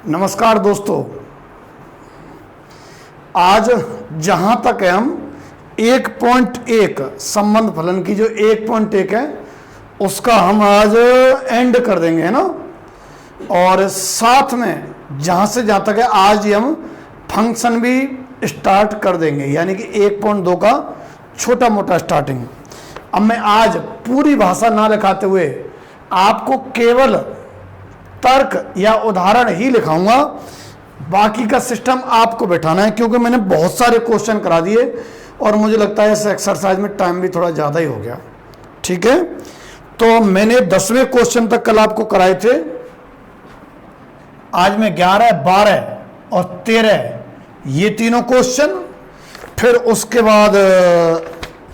नमस्कार दोस्तों, आज जहां तक है हम 1.1 संबंध फलन की जो 1.1 है उसका हम आज एंड कर देंगे, है ना। और साथ में जहां से जहां तक है आज ही हम फंक्शन भी स्टार्ट कर देंगे, यानी कि 1.2 का छोटा मोटा स्टार्टिंग। अब मैं आज पूरी भाषा ना लिखाते हुए आपको केवल तर्क या उदाहरण ही लिखाऊंगा, बाकी का सिस्टम आपको बैठाना है, क्योंकि मैंने बहुत सारे क्वेश्चन करा दिए और मुझे लगता है इस एक्सरसाइज में टाइम भी थोड़ा ज़्यादा ही हो गया। ठीक है, तो मैंने 10वें क्वेश्चन तक कल आपको कराए थे। आज मैं 11, 12 और 13 ये तीनों क्वेश्चन, फिर उसके बाद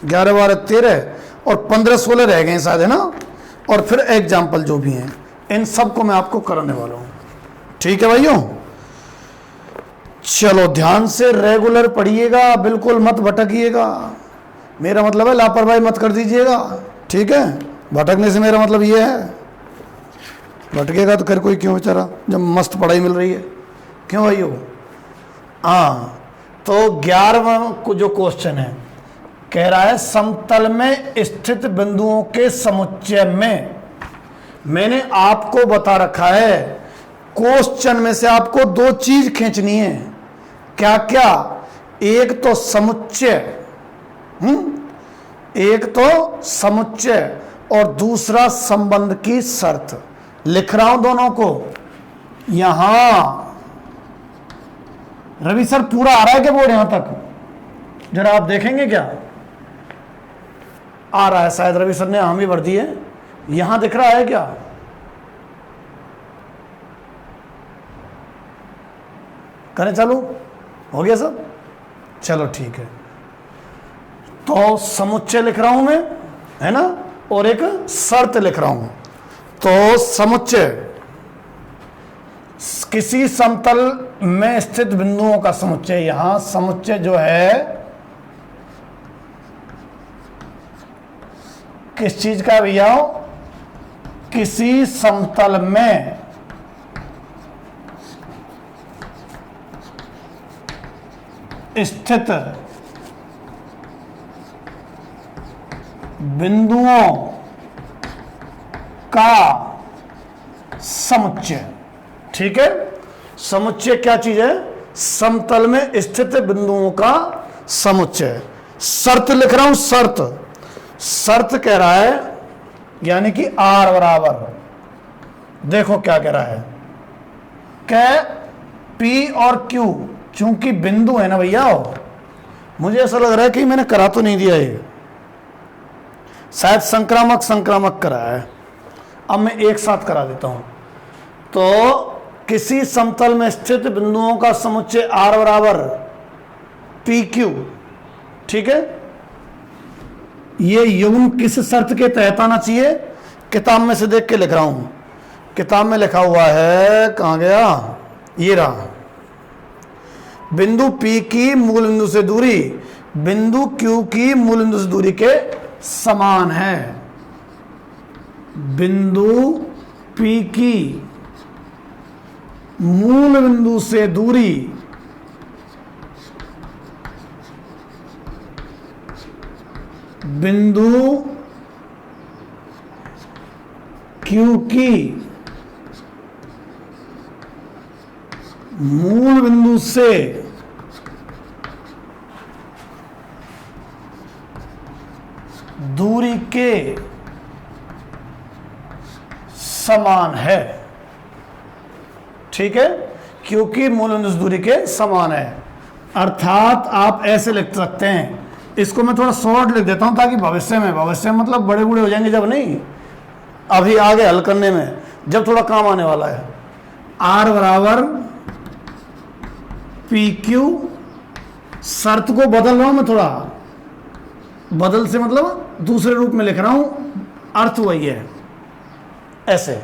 11, 12, 13 और 15, 16 रह गए शायद, है ना। और फिर एग्जाम्पल जो भी हैं इन सब को मैं आपको कराने वाला हूं। ठीक है भाइयों, चलो ध्यान से रेगुलर पढ़िएगा, बिल्कुल मत भटकिएगा। मेरा मतलब है लापरवाही मत कर दीजिएगा, ठीक है। भटकने से मेरा मतलब ये है, भटकेगा तो फिर कोई क्यों बेचारा, जब मस्त पढ़ाई मिल रही है। क्यों भाइयों? हाँ, तो 11वां जो क्वेश्चन है कह रहा है समतल में स्थित बिंदुओं के समुच्चय में। मैंने आपको बता रखा है क्वेश्चन में से आपको दो चीज खींचनी है। क्या क्या? एक तो समुच्चय, एक तो समुच्चय और दूसरा संबंध की शर्त। लिख रहा हूं दोनों को यहां। रवि सर पूरा आ रहा है क्या बोर्ड यहां तक? जरा आप देखेंगे क्या? आ रहा है शायद, रवि सर ने हम भी भर दी है। यहां दिख रहा है क्या? करें चालू? हो गया सब? चलो ठीक है। तो समुच्चय लिख रहा हूं मैं, है ना, और एक शर्त लिख रहा हूं। तो समुच्चय किसी समतल में स्थित बिंदुओं का समुच्चय। यहां समुच्चय जो है किस चीज का भैया? किसी समतल में स्थित बिंदुओं का समुच्चय। ठीक है, समुच्चय क्या चीज है? समतल में स्थित बिंदुओं का समुच्चय। शर्त लिख रहा हूं, शर्त। शर्त कह रहा है यानी कि R बराबर, देखो क्या कह रहा है, कह P और Q, चूंकि बिंदु है ना भैया। मुझे ऐसा लग रहा है कि मैंने करा तो नहीं दिया, ये शायद संक्रामक करा है। अब मैं एक साथ करा देता हूं। तो किसी समतल में स्थित बिंदुओं का समुच्चय R बराबर PQ। ठीक है, ये युग्म किस शर्त के तहत आना चाहिए? किताब में से देख के लिख रहा हूं। किताब में लिखा हुआ है, कहां गया, ये रहा। बिंदु P की मूल बिंदु से दूरी बिंदु Q की मूल बिंदु से दूरी के समान है। बिंदु P की मूल बिंदु से दूरी बिंदु Q की मूल बिंदु से दूरी के समान है। ठीक है, क्योंकि मूल बिंदु से दूरी के समान है। अर्थात आप ऐसे लिख सकते हैं, इसको मैं थोड़ा शॉर्ट लिख देता हूं ताकि भविष्य में मतलब बड़े बूढ़े हो जाएंगे जब, नहीं अभी आगे हल करने में, जब थोड़ा काम आने वाला है। R बराबर PQ। शर्त को बदल रहा हूं मैं थोड़ा, बदल से मतलब दूसरे रूप में लिख रहा हूं, अर्थ वही है। ऐसे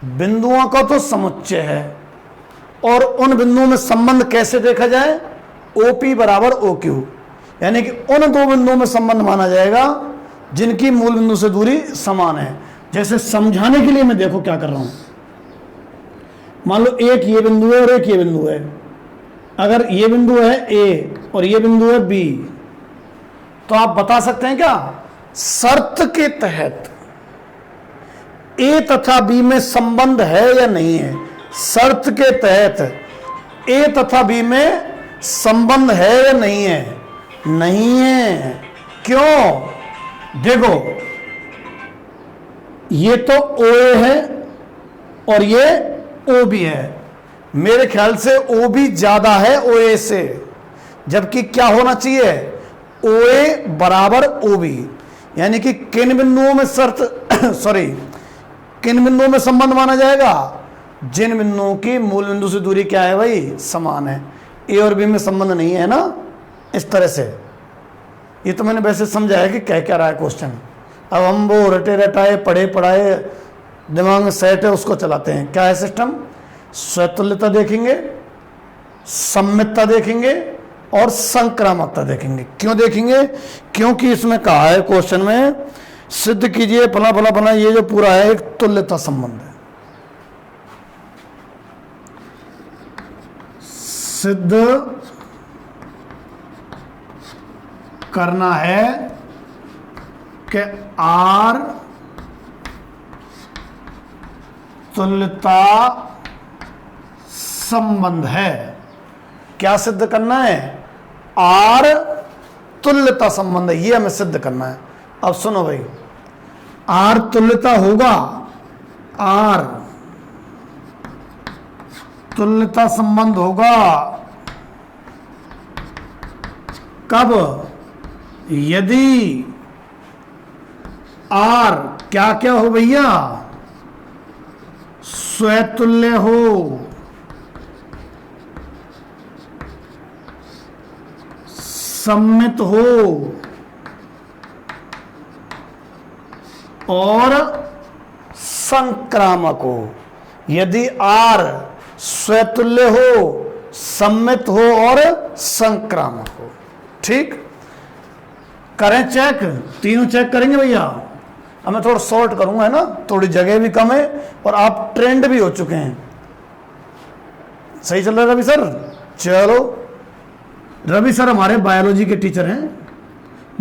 बिंदुओं का तो समुच्चय है, और उन बिंदुओं में संबंध कैसे देखा जाए? OP बराबर OQ, यानी कि उन दो बिंदुओं में संबंध माना जाएगा जिनकी मूल बिंदु से दूरी समान है। जैसे समझाने के लिए मैं देखो क्या कर रहा हूं, मान लो एक ये बिंदु है और एक ये बिंदु है। अगर ये बिंदु है ए और ये बिंदु है बी, तो आप बता सकते हैं क्या शर्त के तहत ए तथा बी में संबंध है या नहीं है। शर्त के तहत ए तथा बी में संबंध है या नहीं है। नहीं है। क्यों? देखो, ये तो ओ ए है और ये ओ बी है। मेरे ख्याल से ओ बी ज्यादा है ओ ए से, जबकि क्या होना चाहिए ओ ए बराबर ओ बी। यानी कि किन बिंदुओं में शर्त सॉरी किन बिंदुओं में संबंध माना जाएगा? जिन बिंदुओं की मूल बिंदु से दूरी क्या है भाई? समान है। ए और बी में संबंध नहीं है ना, इस तरह से। ये तो मैंने वैसे समझा है कि क्या रहा है क्वेश्चन। अब हम वो रटे रटाए पढ़े पढ़ाए दिमाग में सेट है उसको चलाते हैं। क्या है सिस्टम? स्वतुल्यता देखेंगे, सम्मितता देखेंगे और संक्रामकता देखेंगे। क्यों देखेंगे? क्योंकि इसमें कहा है क्वेश्चन में सिद्ध कीजिए फला फला फला, ये जो पूरा है एक तुल्यता संबंध है। सिद्ध करना है कि आर तुल्यता संबंध है। क्या सिद्ध करना है? आर तुल्यता संबंध है, ये हमें सिद्ध करना है। अब सुनो भाई, आर तुल्यता होगा, आर तुल्यता संबंध होगा कब? यदि आर क्या क्या हो भैया? स्वतुल्य हो, सम्मित हो और संक्रामक हो। यदि आर स्वतुल्य हो, सम्मित हो और संक्रामक हो। ठीक, करें चेक, तीनों चेक करेंगे भैया। अब मैं थोड़ा शॉर्ट करूंगा, है ना, थोड़ी जगह भी कम है और आप ट्रेंड भी हो चुके हैं। सही चल रहा है रवि सर? चलो, रवि सर हमारे बायोलॉजी के टीचर हैं,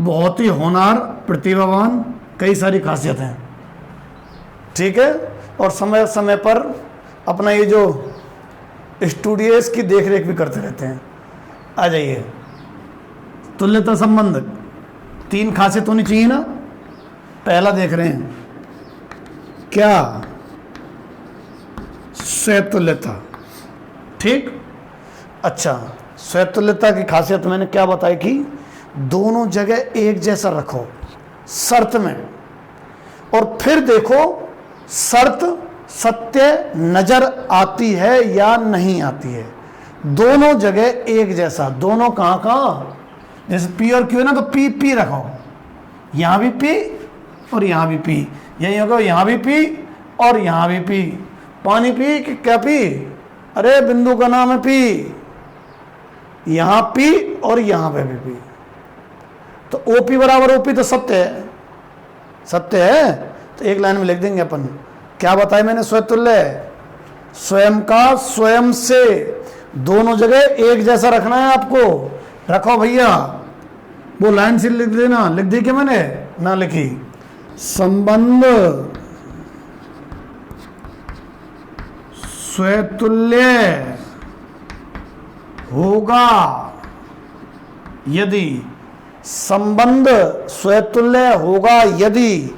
बहुत ही होनहार, प्रतिभावान, कई सारी खासियत हैं। ठीक है, और समय समय पर अपना ये जो स्टूडियोज की देख रेख भी करते रहते हैं। आ जाइए, तुल्यता संबंध, तीन खासियत होनी चाहिए ना। पहला देख रहे हैं क्या? स्वतुल्यता। ठीक, अच्छा, स्वतुल्यता की खासियत मैंने क्या बताई कि दोनों जगह एक जैसा रखो शर्त में, और फिर देखो शर्त सत्य नजर आती है या नहीं आती है। दोनों जगह एक जैसा, दोनों कहां कहां? जैसे पी और क्यू है ना, तो पी पी रखो, यहां भी पी और यहां भी पी, यही होगा, यहां भी पी और यहां भी पी। पानी पी कि क्या पी? अरे बिंदु का नाम है पी, यहां पी और यहां पे भी पी। तो ओपी बराबर ओपी तो सत्य है, सत्य है। तो एक लाइन में लिख देंगे अपन, क्या बताया मैंने? स्वतुल्य, स्वयं का स्वयं से, दोनों जगह एक जैसा रखना है आपको। रखो भैया, वो लाइन से लिख देना। लिख दी क्या मैंने? ना लिखी। संबंध स्वतुल्य होगा यदि, संबंध स्वतुल्य होगा यदि,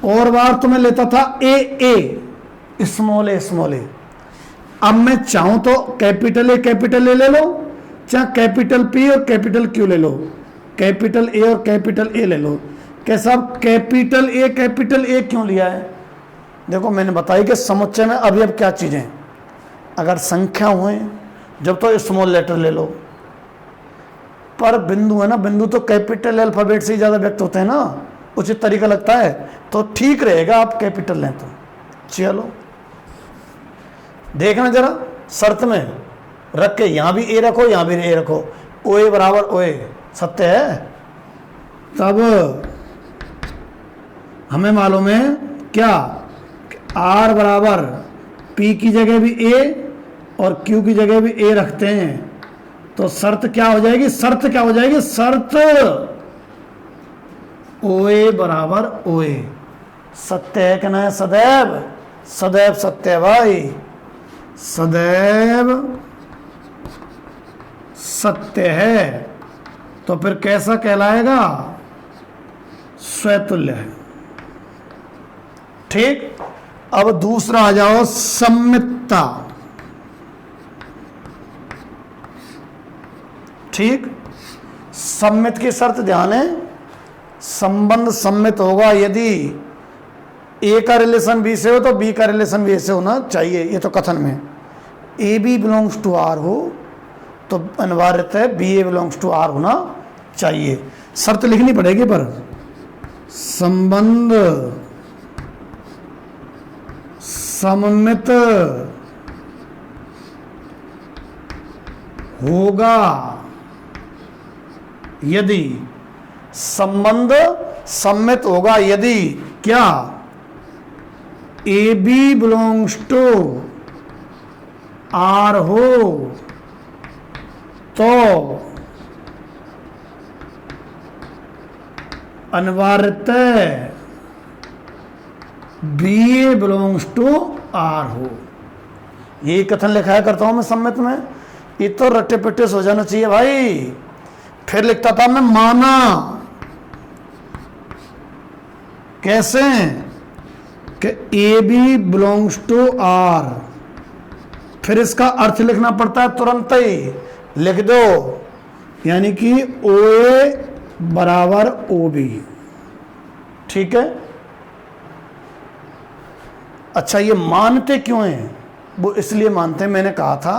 और बार तो मैं लेता था ए स्मॉल ए। अब मैं चाहूं तो कैपिटल ए ले लो, चाहे कैपिटल पी और कैपिटल क्यू ले लो, कैपिटल ए और कैपिटल ए ले लो। कैसा? कैपिटल ए क्यों लिया है? देखो मैंने बताई कि समुच्चय में अभी अब क्या चीजें, अगर संख्या हुए जब तो स्मॉल लेटर ले लो, पर बिंदु है ना, बिंदु तो कैपिटल अल्फाबेट से ही ज्यादा व्यक्त होते हैं ना, उचित तरीका लगता है, तो ठीक रहेगा आप कैपिटल लें तो। चलो देखना जरा, शर्त में रख के यहां भी ए रखो, यहां भी ए रखो, ओ ए बराबर ओ ए, सत्य है। तब हमें मालूम है क्या? आर बराबर P की जगह भी A और Q की जगह भी A रखते हैं तो शर्त क्या हो जाएगी, शर्त क्या हो जाएगी, शर्त OA बराबर OA। सत्य है कि नहीं, सदैव सदैव सत्य है भाई, सदैव सत्य है। तो फिर कैसा कहलाएगा, स्वतुल्य है। ठीक, अब दूसरा आ जाओ, सम्मितता। ठीक, सम्मित की शर्त ध्यान है, संबंध सम्मित होगा यदि ए का रिलेशन बी से हो तो बी का रिलेशन बी से होना चाहिए। ये तो कथन में A B belongs to R हो तो अनिवार्यतः है B A belongs to R होना चाहिए। शर्त लिखनी पड़ेगी, पर संबंध सममित होगा यदि, संबंध सम्मित होगा यदि क्या, A B belongs to R हो तो अनिवार्यतः B A belongs to R हो। यही कथन लिखाया करता हूं मैं सम्मित में। ये तो रट्टे पिट्टे हो जाना चाहिए भाई। फिर लिखता था मैं माना, कैसे कि A B belongs to R, फिर इसका अर्थ लिखना पड़ता है तुरंत ही, लिख दो, यानी कि ओ ए बराबर ओ बी। ठीक है, अच्छा ये मानते क्यों हैं, वो इसलिए मानते हैं, मैंने कहा था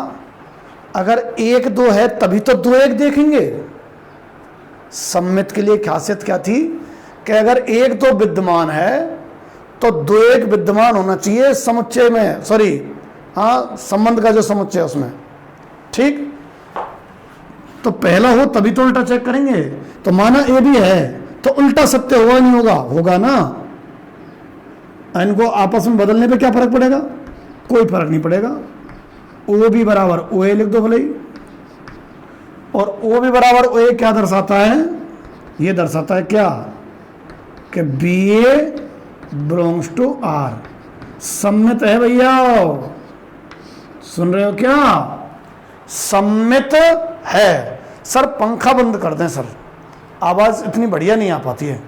अगर एक दो है तभी तो दो एक देखेंगे। सम्मित के लिए खासियत क्या थी कि अगर एक दो विद्यमान है तो दो एक विद्यमान होना चाहिए समुच्चय में, सॉरी हाँ संबंध का जो समुच्चय है उसमें। ठीक, तो पहला हो तभी तो उल्टा चेक करेंगे। तो माना ए भी है तो उल्टा सत्य होगा नहीं होगा, होगा ना। इनको आपस में बदलने पे क्या फर्क पड़ेगा, कोई फर्क नहीं पड़ेगा। ओ बी बराबर ओ ए लिख दो भले ही, और ओ बी बराबर ओ ए क्या दर्शाता है, ये दर्शाता है क्या कि B A belongs to R. सम्मित है भैया, सुन रहे हो क्या, सम्मित है। सर पंखा बंद कर दें सर, आवाज इतनी बढ़िया नहीं आ पाती है।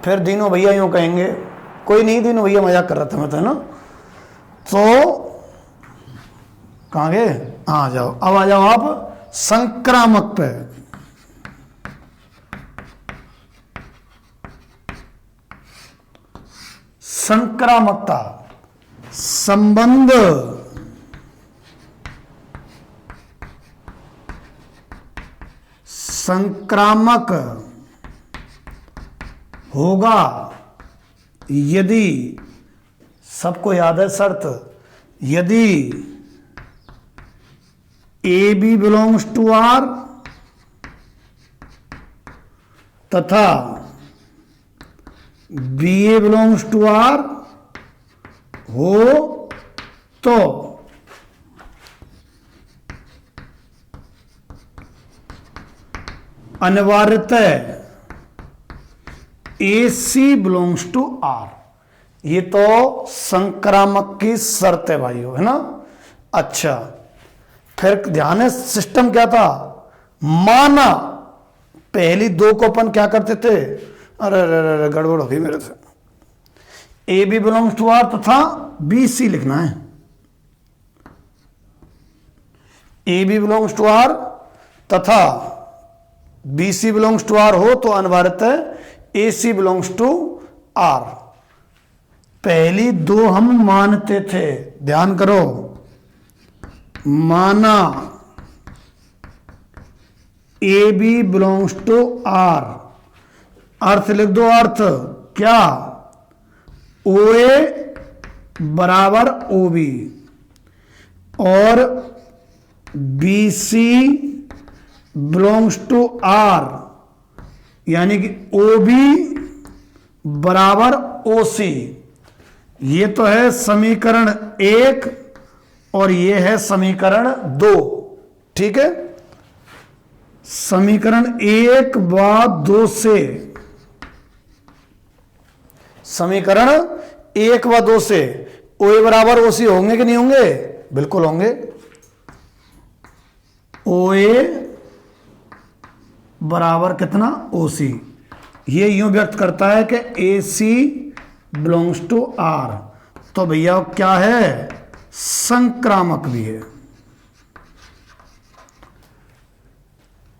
फिर दीनों भैया यूं कहेंगे, कोई नहीं, दीनों भैया मजाक कर रहा था मैं तो, है ना। तो कहाँ गए, हाँ जाओ, अब आ जाओ आप संक्रामक पे। संक्रामकता, संबंध संक्रामक होगा यदि, सबको याद है शर्त, यदि A B belongs to R तथा B A belongs to R हो तो अनिवार्यतः A C belongs to R. ये तो संक्रामक की शर्त है भाइयों, है ना। अच्छा, फिर ध्यान है सिस्टम क्या था, माना पहली दो को अपन क्या करते थे, अरे अरे गड़बड़ हो गई मेरे से, A B belongs to R तथा बी सी लिखना है। A B belongs to R तथा B C belongs to R हो तो अनिवार्यतः A C belongs to R. पहली दो हम मानते थे, ध्यान करो, माना A B belongs to R, अर्थ लिख दो, अर्थ क्या, ओ ए बराबर ओ बी और B C belongs to R, यानी कि ओ बी बराबर ओ सी। ये तो है समीकरण 1 और ये है समीकरण 2। ठीक है, समीकरण 1 व 2 से, समीकरण 1 व 2 से ओ ए बराबर ओ सी होंगे कि नहीं होंगे? बिल्कुल होंगे। ओ ए बराबर कितना? ओ सी। ये यूं व्यक्त करता है कि ए सी बिलोंग्स टू आर। तो भैया क्या है? संक्रामक भी है,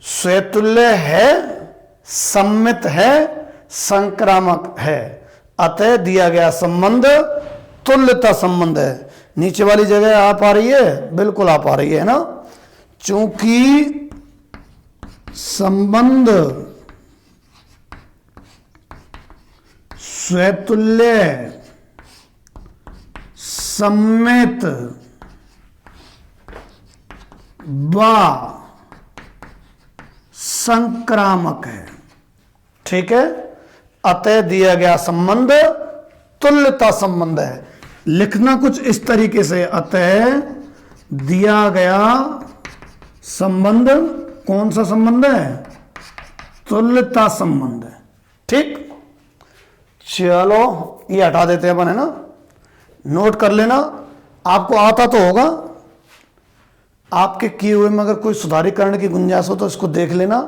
स्वतुल्य है, सम्मित है, संक्रामक है। अतः दिया गया संबंध तुल्यता संबंध है। नीचे वाली जगह आ पा रही है? बिल्कुल आ पा रही है ना। चूंकि संबंध स्वतुल्य, सम्मित व संक्रामक है। ठीक है, अतः दिया गया संबंध तुल्यता संबंध है। लिखना कुछ इस तरीके से, अतः दिया गया संबंध कौन सा संबंध है? तुल्यता संबंध है। ठीक, चलो ये हटा देते हैं अपन, है ना। नोट कर लेना, आपको आता तो होगा, आपके किए हुए में अगर कोई सुधारीकरण की गुंजाइश हो तो इसको देख लेना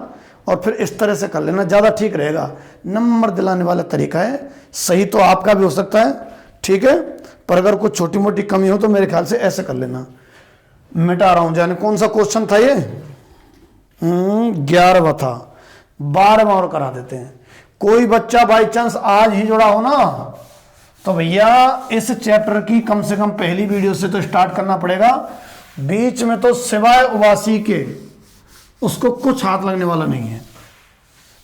और फिर इस तरह से कर लेना, ज़्यादा ठीक रहेगा। नंबर दिलाने वाला तरीका है, सही तो आपका भी हो सकता है, ठीक है, पर अगर कुछ छोटी मोटी कमी हो तो मेरे ख्याल से ऐसे कर लेना। मिटा रहा हूं, जाने कौन सा क्वेश्चन था ये? 11वां था, 12वां और करा देते हैं। कोई बच्चा बाई चांस आज ही जुड़ा हो ना, तो भैया इस चैप्टर की कम से कम पहली वीडियो से तो स्टार्ट करना पड़ेगा। बीच में तो सिवाय उवासी के उसको कुछ हाथ लगने वाला नहीं है।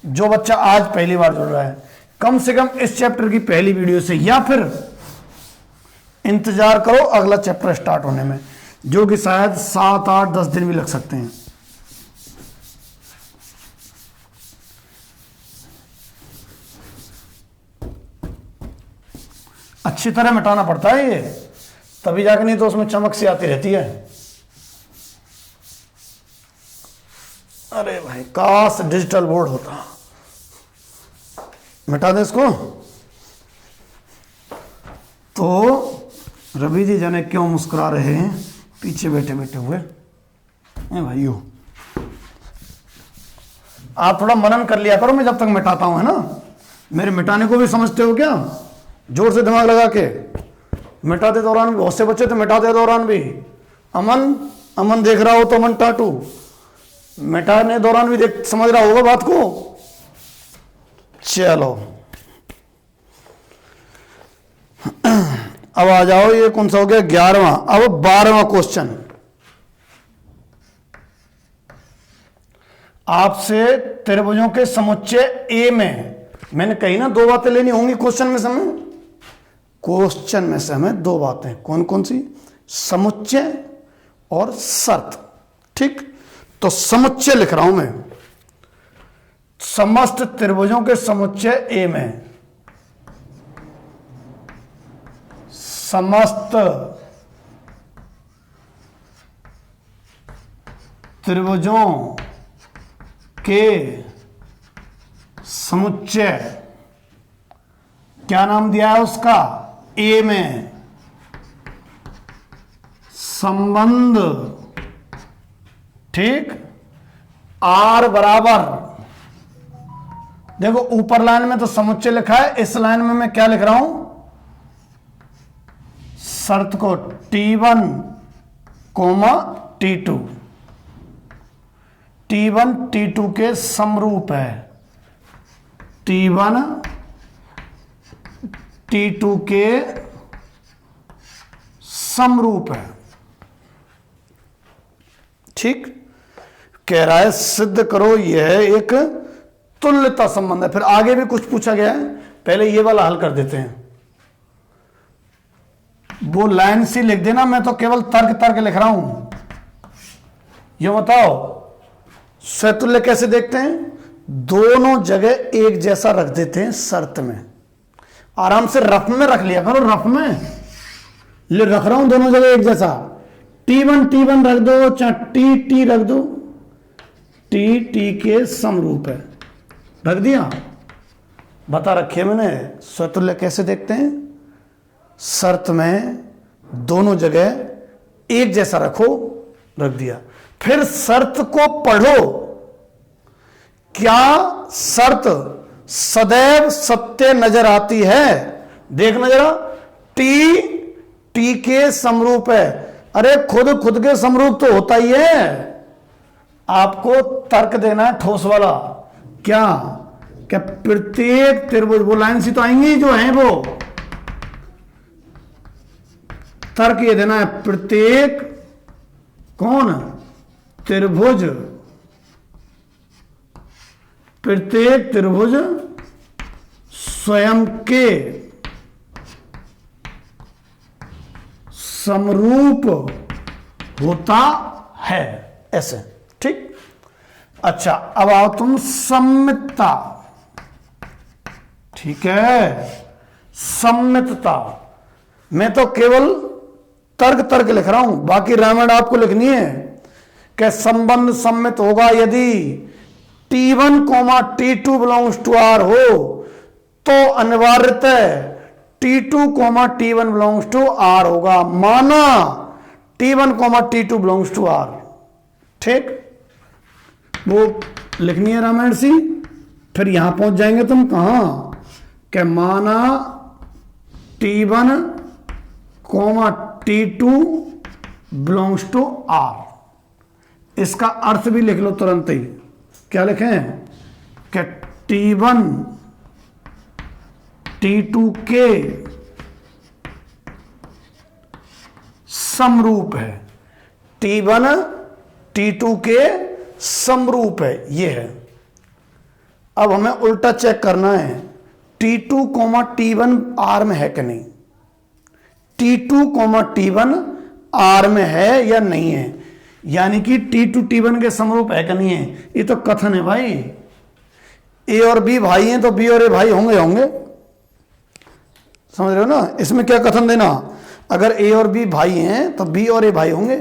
जो बच्चा आज पहली बार जुड़ रहा है, कम से कम इस चैप्टर की पहली वीडियो से, या फिर इंतजार करो अगला चैप्टर स्टार्ट होने में, जो कि शायद 7, 8, 10 दिन भी लग सकते हैं। अच्छी तरह मिटाना पड़ता है ये, तभी जाके, नहीं तो उसमें चमक सी आती रहती है। अरे भाई काश डिजिटल बोर्ड होता। मिटा दे इसको। तो रवि जी जाने क्यों मुस्कुरा रहे हैं पीछे बैठे बैठे हुए भाइयों। आप थोड़ा मनन कर लिया करो, मैं जब तक मिटाता हूं, है ना। मेरे मिटाने को भी समझते हो क्या? जोर से दिमाग लगा के मिटाते दौरान भी बहुत से बच्चे तो मिटाते दौरान भी अमन देख रहा हो तो अमन टाटू, मिटाने दौरान भी देख समझ रहा होगा बात को। चलो अब आ जाओ, ये कौन सा हो गया? 11वां। अब 12वां क्वेश्चन आपसे त्रिभुजों के समुच्चय ए में, मैंने कही ना 2 बातें लेनी होंगी क्वेश्चन में समय। क्वेश्चन में से हमें 2 बातें, कौन कौन सी? समुच्चय और शर्त। ठीक, तो समुच्चय लिख रहा हूं मैं। समस्त त्रिभुजों के समुच्चय ए में, समस्त त्रिभुजों के समुच्चय, क्या नाम दिया है उसका? ए में संबंध। ठीक, आर बराबर, देखो ऊपर लाइन में तो समुच्चय लिखा है, इस लाइन में मैं क्या लिख रहा हूं? शर्त को T1, T2, T1 T2 के समरूप है, T1 T2 के समरूप है। ठीक, कह रहा है सिद्ध करो यह एक तुल्यता संबंध है। फिर आगे भी कुछ पूछा गया है, पहले ये वाला हल कर देते हैं। वो लाइन सी लिख देना, मैं तो केवल तर्क लिख रहा हूं। ये बताओ स्वतुल्य कैसे देखते हैं? दोनों जगह एक जैसा रख देते हैं शर्त में। आराम से रफ में रख लिया करो, रफ में ले रख रहा हूं दोनों जगह एक जैसा। T1 रख दो, चाहे T रख दो, T के समरूप है, रख दिया। बता रखे मैंने स्वतुल्य कैसे देखते हैं, शर्त में दोनों जगह एक जैसा रखो, रख दिया। फिर शर्त को पढ़ो, क्या शर्त सदैव सत्य नजर आती है? देखना जरा, टी के समरूप है। अरे खुद के समरूप तो होता ही है, आपको तर्क देना है ठोस वाला। क्या प्रत्येक त्रिभुज, वो लाइन सी तो आएंगी जो है वो, तर्क ये देना है प्रत्येक कौन त्रिभुज, प्रत्येक त्रिभुज स्वयं के समरूप होता है, ऐसे। ठीक, अच्छा अब आओ तुम सम्मितता। ठीक है, सम्मितता मैं तो केवल तर्क लिख रहा हूं, बाकी रामायण आपको लिखनी है कि संबंध सम्मित होगा यदि T1, T2 belongs to R हो तो अनिवार्यतः T2, T1 belongs to R होगा। माना T1, T2 belongs to R। ठीक, वो लिखनी है रामायण सी। फिर यहां पहुंच जाएंगे तुम कहां, कि माना T1, T2 belongs to R। इसका अर्थ भी लिख लो तुरंत ही। क्या लिखें कि T1 T2 के समरूप है, T1 T2 के समरूप है, ये है। अब हमें उल्टा चेक करना है, T2, T1 R में है कि नहीं, T2, T1 R में है या नहीं है, यानी कि T2 T1 के समरूप है कि नहीं है। ये तो कथन है भाई, A और B भाई हैं तो B और A भाई होंगे, समझ रहे हो ना। इसमें क्या कथन देना, अगर A और B भाई हैं तो B और A भाई होंगे।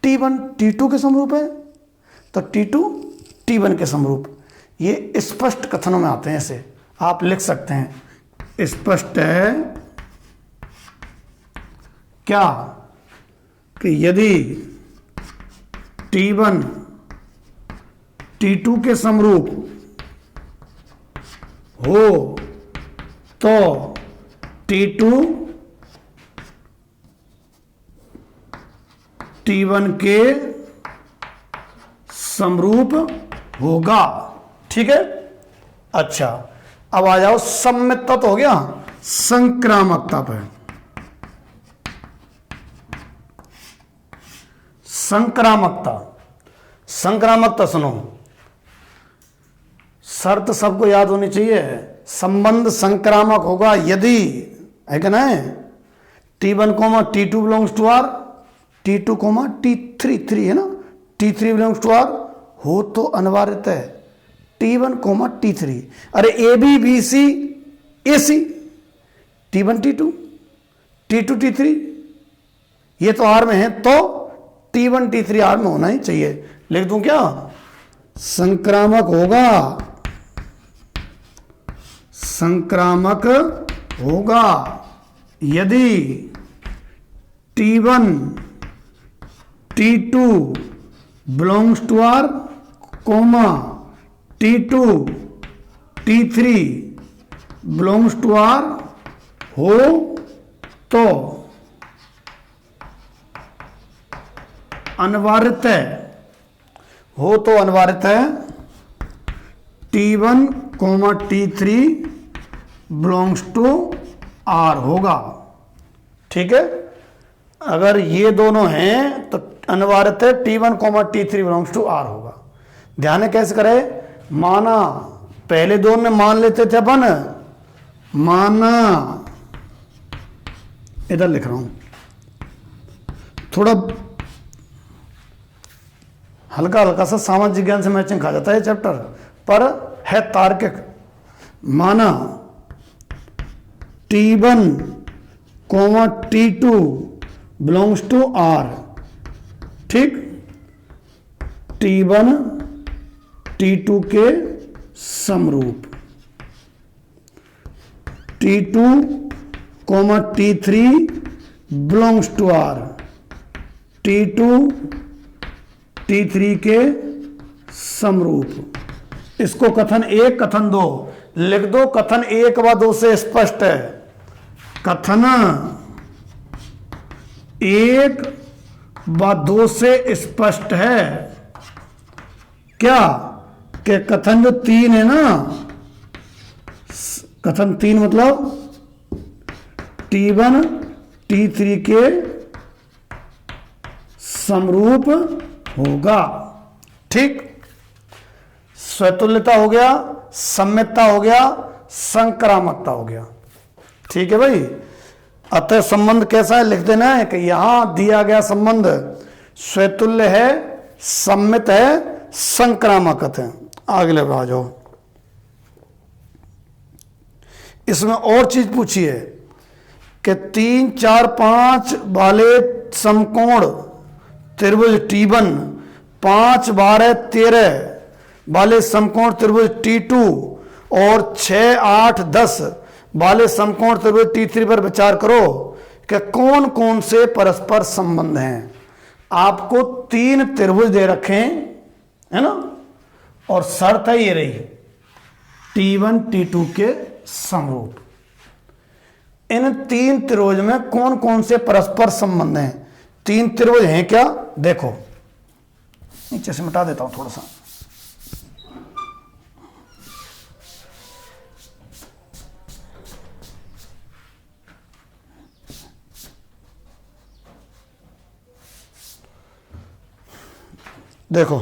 T1 T2 के समरूप है तो T2 T1 के समरूप। ये स्पष्ट कथनों में आते हैं, ऐसे आप लिख सकते हैं। स्पष्ट है क्या कि यदि T1 T2 के समरूप हो तो T2 T1 के समरूप होगा। ठीक है, अच्छा अब आ जाओ सम्मितता तो हो गया, संक्रामकता पे। संक्रामकता सुनो, शर्त सबको याद होनी चाहिए। संबंध संक्रामक होगा यदि, है क्या ना, T1, T2 belongs to R, T2, T3 है ना, T3 बिलोंग्स टू R हो तो अनिवार्यतः है T1, T3। अरे AB BC AC, T1 T2 T2 T3 ये तो R में है तो T1 T3 R में होना ही चाहिए। लिख दूं क्या, संक्रामक होगा, संक्रामक होगा यदि T1 T2 belongs to R, T2 T3 belongs to R हो तो अनिवार्यतः T1, T3 belongs to R होगा। ठीक है, अगर ये दोनों हैं तो अनिवार्यतः T1, T3 belongs to R होगा। ध्यान है कैसे करें, माना पहले दोनों में मान लेते थे अपन, माना इधर लिख रहा हूं, थोड़ा हल्का सा सामाजिक ज्ञान से मैचिंग खा जाता है चैप्टर, पर है तार्किक। माना T1 coma T2 belongs to R। ठीक, T1 T2 के समरूप, T2 coma T3 belongs to R, T2 T3 के समरूप। इसको कथन 1 कथन 2 लिख दो। कथन 1 व 2 से स्पष्ट है। कथन 1 व 2 से स्पष्ट है क्या कि कथन जो 3 है ना, कथन 3 मतलब T1 T3 के समरूप होगा। ठीक, स्वतुल्यता हो गया, सम्यता हो गया, संक्रामकता हो गया। ठीक है भाई। अतः संबंध कैसा है लिख देना है कि यहां दिया गया संबंध स्वतुल्य है, सम्मित है, संक्रामक है। अगले पे आ जाओ। इसमें और चीज पूछी है कि 3, 4, 5 वाले समकोण त्रिभुज T1, 5, 12, 13 वाले समकोण त्रिभुज T2 और 6, 8, 10 वाले समकोण त्रिभुज T3 पर विचार करो कि कौन कौन से परस्पर संबंध हैं। आपको 3 त्रिभुज दे रखे हैं, है ना, और शर्त है ये रही T1 T2 के समरूप। इन 3 त्रिभुज में कौन कौन से परस्पर संबंध हैं? 3 त्रिभुज हैं क्या? देखो, नीचे से मिटा देता हूं थोड़ा सा। देखो,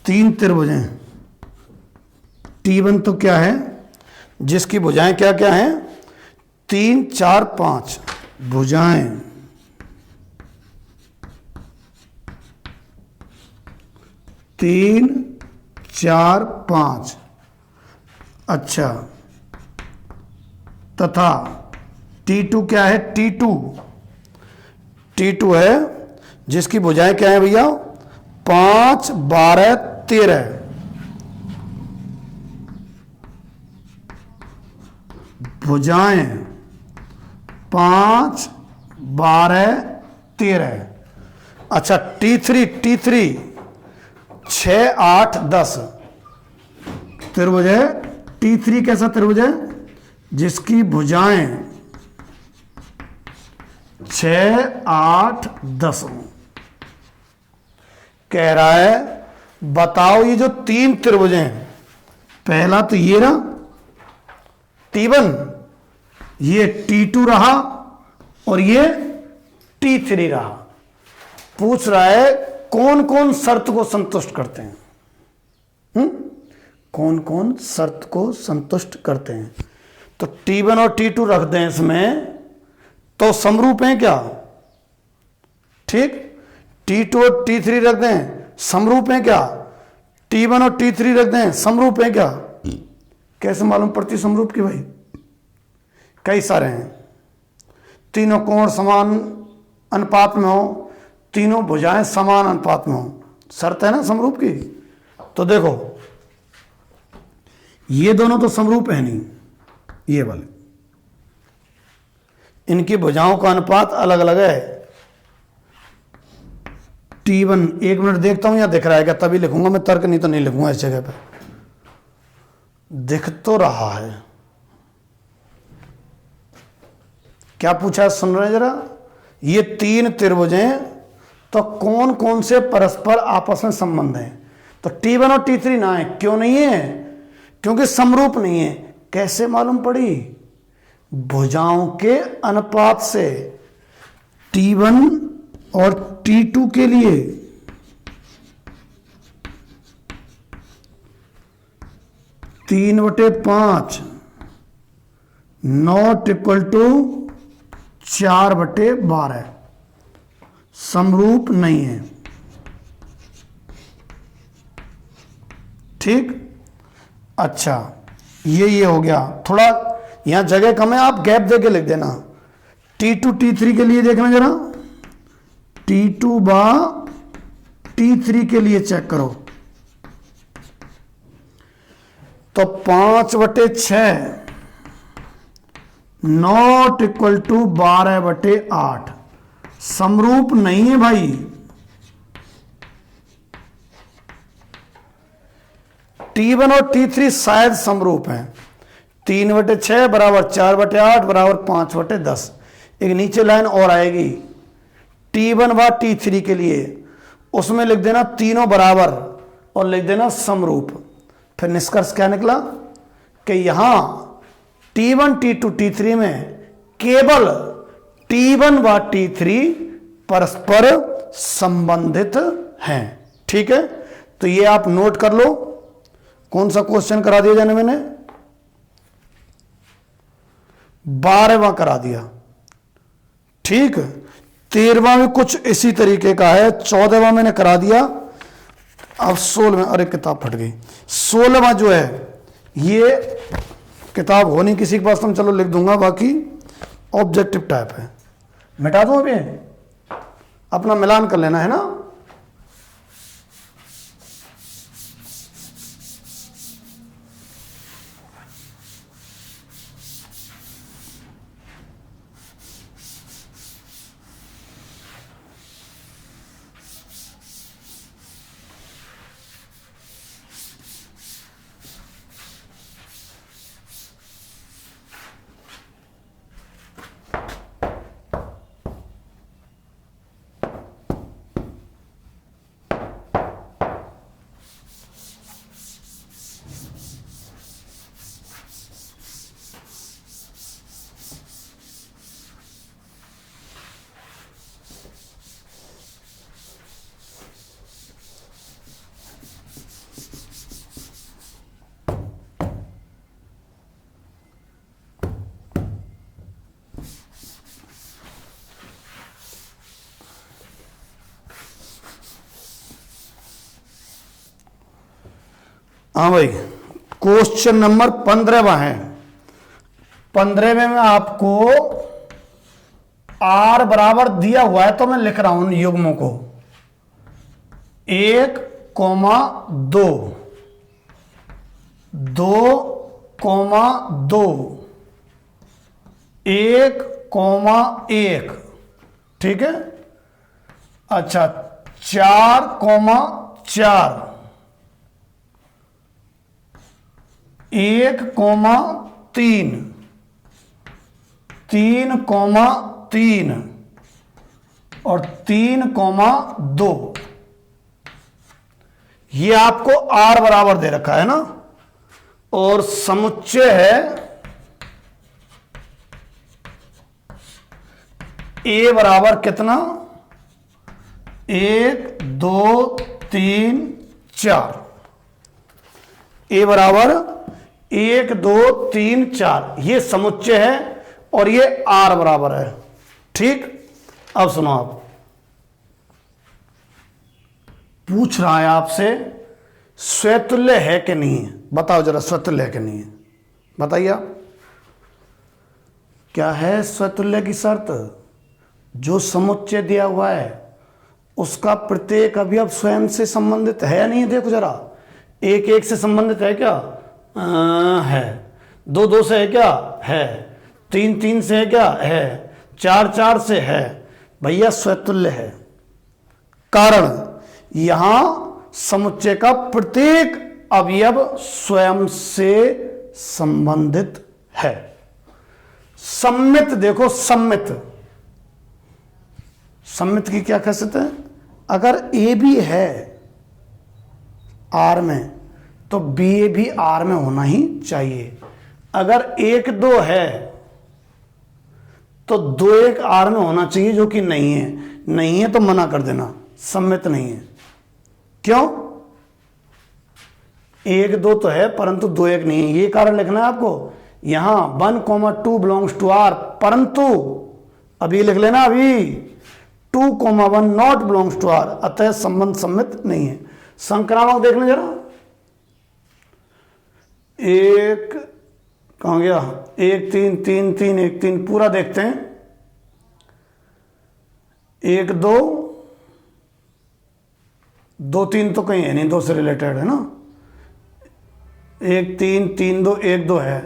3 त्रिभुज हैं। T1 तो क्या है, जिसकी भुजाएं क्या क्या हैं? 3, 4, 5 भुजाएं। तीन, 4, 5। अच्छा, तथा T2 क्या है? T2 है जिसकी भुजाएं क्या है भैया? 5, 12, 13। भुजाएं 5, 12, 13। अच्छा, T3 6, 8, 10 त्रिभुज है। T3 कैसा त्रिभुज है? जिसकी भुजाएं 6, 8, 10। कह रहा है बताओ ये जो 3 त्रिभुज हैं, पहला तो ये रहा T1, ये T2 रहा और ये T3 रहा। पूछ रहा है कौन कौन शर्त को संतुष्ट करते हैं? कौन कौन शर्त को संतुष्ट करते हैं? तो T1 और T2 रख दें इसमें, तो समरूप हैं क्या? ठीक, T2 और T3 रख दें, समरूप हैं क्या? T1 और T3 रख दें, समरूप हैं क्या? कैसे मालूम पड़ती समरूप की भाई? कई सारे हैं। तीनों कोण समान अनुपात में हो, तीनों भुजाएं समान अनुपात में हो, शर्त है ना समरूप की। तो देखो, ये दोनों तो समरूप है नहीं, ये वाले, इनकी भुजाओं का अनुपात अलग अलग है। T1, 1 मिनट देखता हूं या दिख रहा है क्या, तभी लिखूंगा मैं तर्क, नहीं तो नहीं लिखूंगा इस जगह पर। दिख तो रहा है, क्या पूछा है सुन रहे जरा। ये 3 त्रिभुज हैं, तो कौन कौन से परस्पर आपस में संबंध हैं? तो T1 और T3 ना है। क्यों नहीं है? क्योंकि समरूप नहीं है। कैसे मालूम पड़ी? भुजाओं के अनुपात से। T1 और T2 के लिए 3/5 नॉट इक्वल टू 4/12 समरूप नहीं है। ठीक, अच्छा, ये हो गया। थोड़ा यहां जगह कम है, आप गैप देके लिख देना। T2 T3 के लिए देखना जरा, T2 बा T3 के लिए चेक करो तो 5/6 नॉट इक्वल टू 12/8 समरूप नहीं है भाई। T1 और T3 शायद समरूप हैं। 3/6 बराबर 4/8 बराबर 5/10। एक नीचे लाइन और आएगी T1 व T3 के लिए, उसमें लिख देना तीनों बराबर और लिख देना समरूप। फिर निष्कर्ष क्या निकला कि यहां T1 T2 T3 में केवल T1 व T3 परस्पर संबंधित हैं। ठीक है, तो ये आप नोट कर लो। कौन सा क्वेश्चन करा दिया जाने, मैंने 12वां करा दिया। ठीक, 13वां भी कुछ इसी तरीके का है, 14वां मैंने करा दिया। अब 16वां, अरे किताब फट गई। 16वां जो है ये किताब हो नहीं किसी के पास, तो चलो लिख दूंगा, बाकी ऑब्जेक्टिव टाइप है। मिटा दूं अभी, अपना मिलान कर लेना है ना। हाँ भाई, क्वेश्चन नंबर 15वां है। 15वें में आपको R बराबर दिया हुआ है, तो मैं लिख रहा हूं युग्मों को 1,2, 2,2, 1,1। ठीक है, अच्छा 4,4, 1,3, 3,3 और 3,2। ये आपको R बराबर दे रखा है ना, और समुच्चय है A बराबर कितना, 1, 2, 3, 4। A बराबर 1, 2, 3, 4 ये समुच्चय है और ये R बराबर है। ठीक, अब सुनो, आप पूछ रहा है आपसे स्वतुल्य है कि नहीं है, बताओ जरा स्वतुल्य है कि नहीं है, बताइए आप। क्या है स्वतुल्य की शर्त? जो समुच्चय दिया हुआ है उसका प्रत्येक अवयव स्वयं से संबंधित है या नहीं है। देखो जरा, 1, 1 से संबंधित है क्या? है। 2, 2 से है क्या? है। 3, 3 से है क्या? है। 4, 4 से है। भैया स्वतुल्य है, कारण यहां समुच्चय का प्रत्येक अवयव स्वयं से संबंधित है। सम्मित देखो, सम्मित, सम्मित की क्या खासियत है? अगर ए भी है आर में तो बी ए भी आर में होना ही चाहिए। अगर 1, 2 है तो 2, 1 आर में होना चाहिए, जो कि नहीं है। नहीं है तो मना कर देना, सम्मित नहीं है। क्यों? 1, 2 तो है परंतु 2, 1 नहीं है। ये कारण लिखना है आपको। यहां 1, 2 बिलोंग्स टू आर, परंतु अभी लिख लेना, अभी 2, 1 नॉट बिलोंग्स टू आर, अतः संबंध सम्मित नहीं है। संक्रामक देखना जरा, 1, कहाँ गया, 1 3 3 3 1 3 पूरा देखते हैं, 1 2 2 3 तो कहीं है नहीं, 2 से रिलेटेड है ना, 1 3 3 2 1 2 है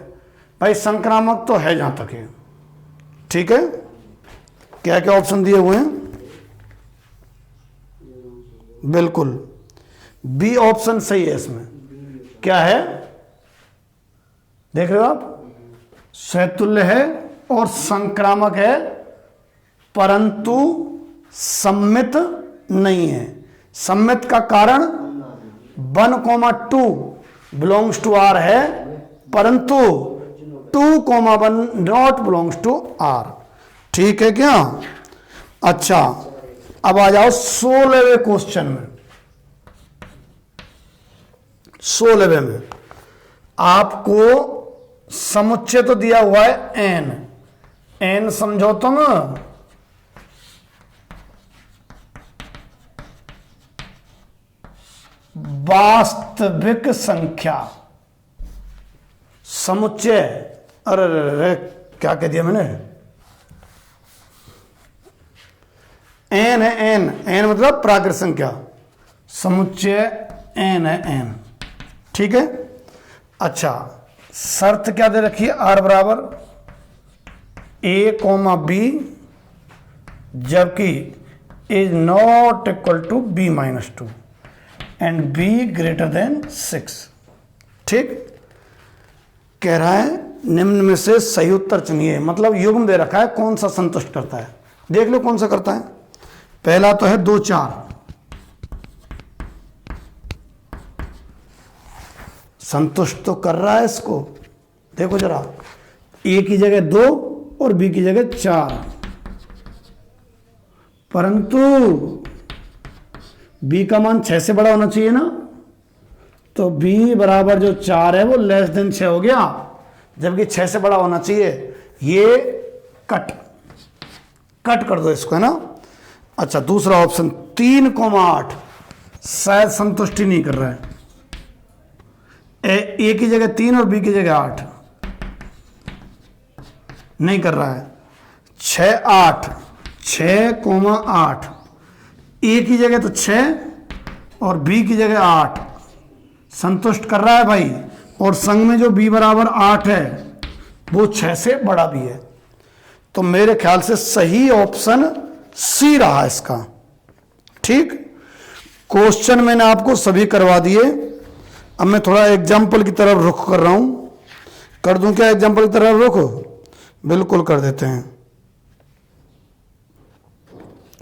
भाई, संक्रामक तो है जहां तक है। ठीक है, क्या क्या ऑप्शन दिए हुए हैं, बिल्कुल बी ऑप्शन सही है। इसमें क्या है, देख रहे हो आप, सहतुल्य है और संक्रामक है, परंतु सम्मित नहीं है। सम्मित का कारण 1,2 बिलोंग्स टू आर है, परंतु 2,1 नॉट बिलोंग्स टू आर। ठीक है क्या, अच्छा अब आ जाओ 16वें क्वेश्चन में। 16वें में आपको समुच्चय तो दिया हुआ है एन, एन समझो तो ना, वास्तविक संख्या, समुच्चय, अरे क्या कह दिया मैंने, एन है, एन, एन मतलब प्राकृत संख्या, समुच्चय एन है, एन। ठीक है, अच्छा शर्त क्या दे रखी है, आर बराबर ए कॉमा बी, जबकि is not equal to B minus 2 and B greater than 6। ठीक, कह रहा है निम्न में से सही उत्तर चुनिए, मतलब युग्म दे रखा है, कौन सा संतुष्ट करता है, देख लो कौन सा करता है। पहला तो है 2 4, संतुष्ट तो कर रहा है इसको, देखो जरा, ए की जगह 2 और बी की जगह 4, परंतु बी का मान 6 से बड़ा होना चाहिए ना, तो बी बराबर जो 4 है वो लेस देन 6 हो गया, जबकि 6 से बड़ा होना चाहिए। ये कट कर दो इसको, है ना। अच्छा दूसरा ऑप्शन 3,8 शायद संतुष्टि नहीं कर रहा है, ए की जगह 3 और बी की जगह 8 नहीं कर रहा है। 6 8 6,8, ए की जगह तो 6 और बी की जगह 8 संतुष्ट कर रहा है भाई, और संग में जो बी बराबर 8 है वो 6 से बड़ा भी है, तो मेरे ख्याल से सही ऑप्शन सी रहा इसका। ठीक, क्वेश्चन मैंने आपको सभी करवा दिए, अब मैं थोड़ा एग्जाम्पल की तरफ रुख कर रहा हूं, कर दूं क्या एग्जाम्पल की तरफ रुख, बिल्कुल कर देते हैं।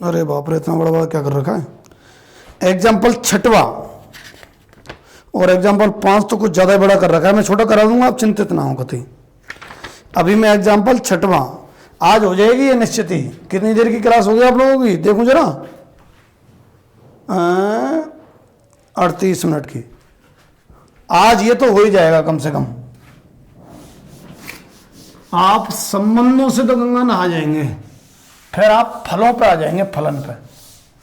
अरे बाप रे इतना बड़ा बड़ा क्या कर रखा है। एग्जाम्पल 6वां और एग्जाम्पल 5 तो कुछ ज्यादा बड़ा कर रखा है, मैं छोटा करा दूंगा, आप चिंतित ना हो कभी। अभी मैं एग्जाम्पल 6वां, आज हो जाएगी ये निश्चित ही। कितनी देर की क्लास हो गई आप लोगों की, देखूं जरा, 38 मिनट की। आज ये तो हो ही जाएगा कम से कम, आप संबंधों से तो गंगा नहा जाएंगे, फिर आप फलों पे आ जाएंगे, फलन पे,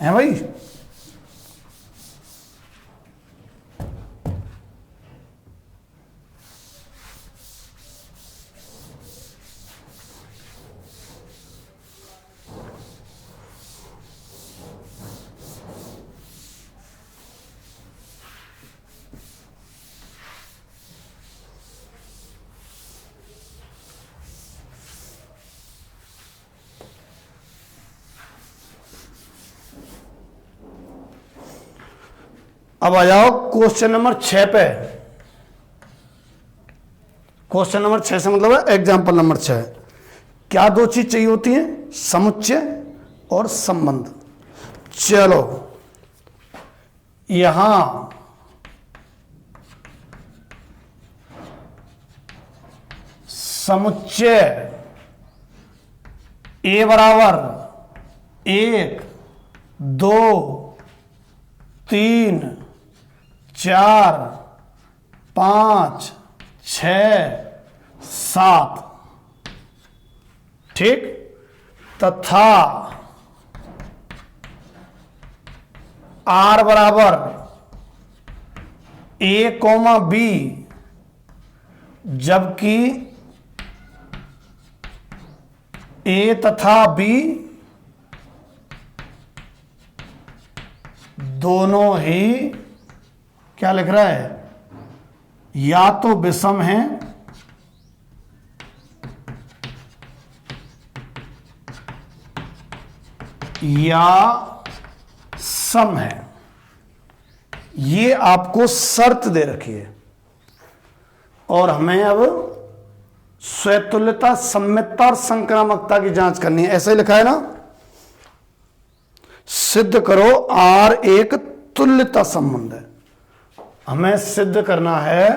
हैं भाई। अब आ जाओ क्वेश्चन नंबर 6 पे। क्वेश्चन नंबर 6 से मतलब है एग्जाम्पल नंबर 6। क्या दो चीज चाहिए होती है, समुच्चय और संबंध। चलो यहां समुच्चय ए बराबर 1 2 3 4 5 6 7, ठीक, तथा आर बराबर ए कॉमा बी, जबकि ए तथा बी दोनों ही क्या लिख रहा है, या तो विषम है या सम है। ये आपको शर्त दे रखी है और हमें अब स्वतुल्यता, सम्मितता और संक्रामकता की जांच करनी है। ऐसा ही लिखा है ना, सिद्ध करो आर एक तुल्यता संबंध है। हमें सिद्ध करना है,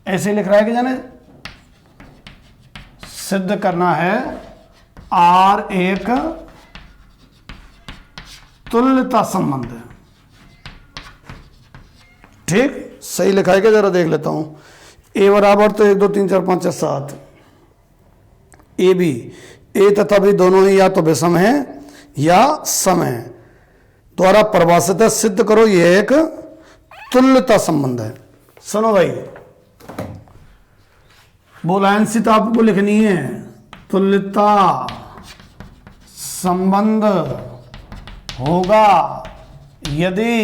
ऐसे लिख रहा है कि जाने, सिद्ध करना है आर एक तुल्यता संबंध है। ठीक, सही लिखा है क्या, जरा देख लेता हूं। ए बराबर तो 1 2 3 4 5 6 7, ए बी, ए तथा बी दोनों ही या तो विषम है या सम है, द्वारा परिभाषित है, सिद्ध करो यह एक तुल्यता संबंध है। सुनो भाई, बोलायंसी तो आपको लिखनी है, तुल्यता संबंध होगा यदि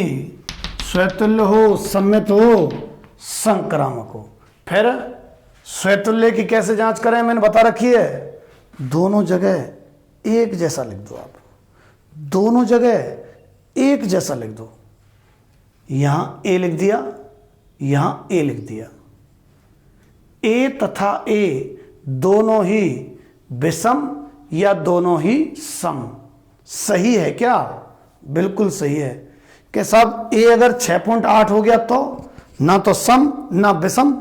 स्वतुल्य हो, सम्मित हो, संक्रामक हो। फिर स्वतुल्य की कैसे जांच करें, मैंने बता रखी है, दोनों जगह एक जैसा लिख दो। आप दोनों जगह एक जैसा लिख दो। यहां ए लिख दिया, यहां ए लिख दिया। ए तथा ए दोनों ही विषम या दोनों ही सम, सही है क्या? बिल्कुल सही है। कि साहब ए अगर 6.8 हो गया तो ना तो सम ना विषम।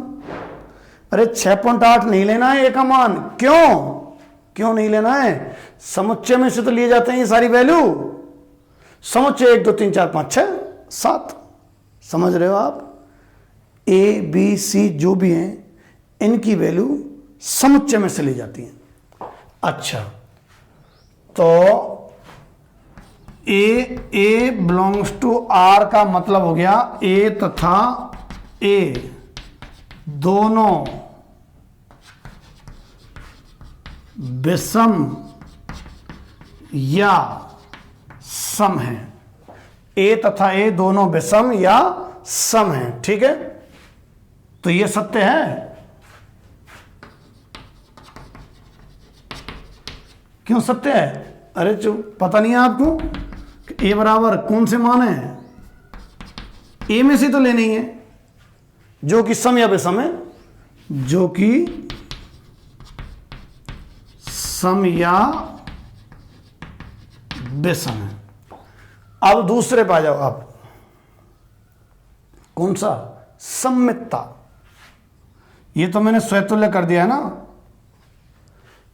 अरे 6.8 नहीं लेना है ए का मान। क्यों नहीं लेना है? समुच्चय में से तो लिए जाते हैं ये सारी वैल्यू। समुच्चय 1 2 3 4 5 6 7, समझ रहे हो आप? ए बी सी जो भी हैं इनकी वैल्यू समुच्चय में से ली जाती है। अच्छा, तो ए बिलोंग्स टू आर का मतलब हो गया ए तथा ए दोनों विषम या सम है। ए तथा ए दोनों विषम या सम है, ठीक है? तो ये सत्य है। क्यों सत्य है? अरे जो पता नहीं है आपको कि ए बराबर कौन से मान है? ए में से तो लेने ही है जो कि सम या विषम है, जो कि सम या विषम है। अब दूसरे पे आ जाओ आप। कौन सा? सम्मितता। ये तो मैंने स्वतुल्य कर दिया है ना।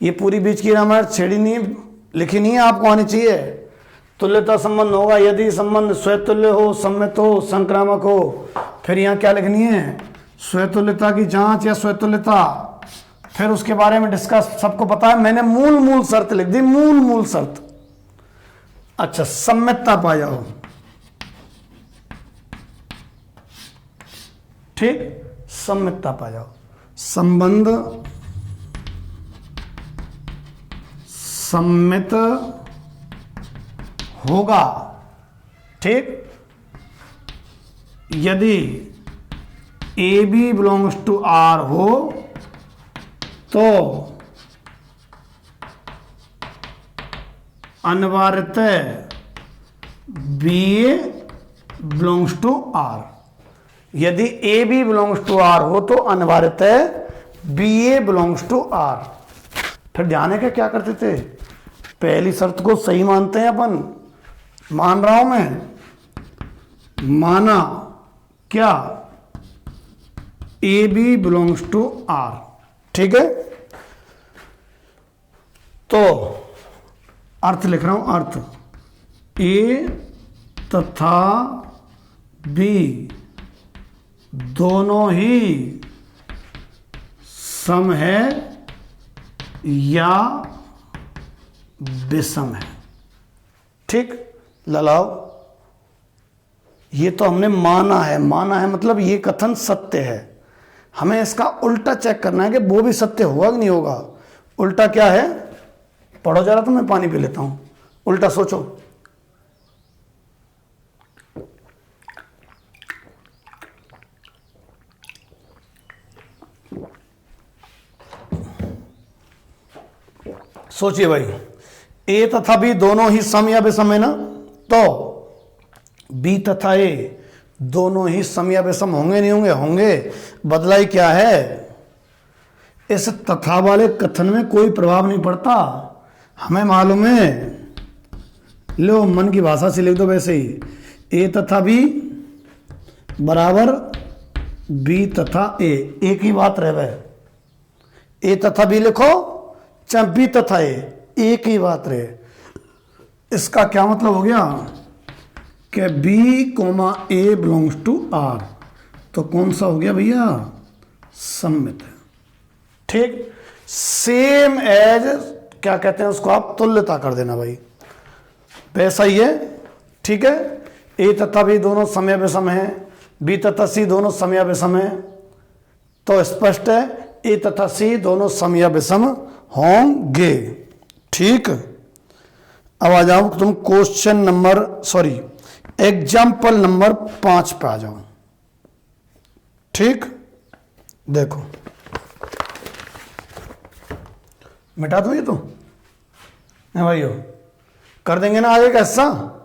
ये पूरी बीच की रामायण छेड़ी नहीं, लिखी नहीं है, आपको आनी चाहिए। तुल्यता संबंध होगा यदि संबंध स्वतुल्य हो, सम्मित हो, संक्रामक हो। फिर यहां क्या लिखनी है? स्वतुल्यता की जांच या स्वतुल्यता। फिर उसके बारे में डिस्कस, सबको पता है। मैंने मूल शर्त लिख दी, मूल शर्त। अच्छा, सम्मितता पा जाओ। ठीक, सम्मितता पा जाओ। संबंध सम्मित होगा, ठीक, यदि A B belongs to R हो तो अनिवार्यतः B A belongs to R. यदि A B belongs to R हो तो अनिवार्यतः B A belongs to R. फिर ध्यान है कि क्या करते थे? पहली शर्त को सही मानते हैं अपन। मान रहा हूं मैं, माना क्या? A B belongs to R, ठीक है? तो अर्थ लिख रहा हूं, अर्थ ए तथा बी दोनों ही सम है या विषम है, ठीक? ललाओ, ये तो हमने माना है मतलब ये कथन सत्य है। हमें इसका उल्टा चेक करना है कि वो भी सत्य होगा कि नहीं होगा। उल्टा क्या है? पढ़ो जरा, तो मैं पानी पी लेता हूं, उल्टा सोचो। सोचिए भाई, ए तथा बी दोनों ही सम या विषम है ना, तो बी तथा ए दोनों ही सम या विषम होंगे नहीं होंगे? होंगे। बदलाई क्या है? इस तथा वाले कथन में कोई प्रभाव नहीं पड़ता, हमें मालूम है। लो मन की भाषा से लिख दो वैसे ही, ए तथा बी बराबर बी तथा ए, एक ही बात रहे। ए तथा बी लिखो, चाहे बी तथा ए, एक ही बात रहे। इसका क्या मतलब हो गया कि B comma A belongs to R, तो कौन सा हो गया भैया? सम्मित है। ठीक, सेम एज क्या कहते हैं उसको आप? तुल्यता कर देना भाई, वैसा ही है। ठीक है, ए तथा बी दोनों सम या विषम है, बी तथा सी दोनों सम या विषम है, तो स्पष्ट है ए तथा सी दोनों सम या विषम होंगे। ठीक, अब आ जाओ तुम क्वेश्चन नंबर एग्जाम्पल नंबर 5 पे आ जाओ। ठीक, देखो मिटा दो ये तो भाइयों, कर देंगे ना आगे का हिस्सा।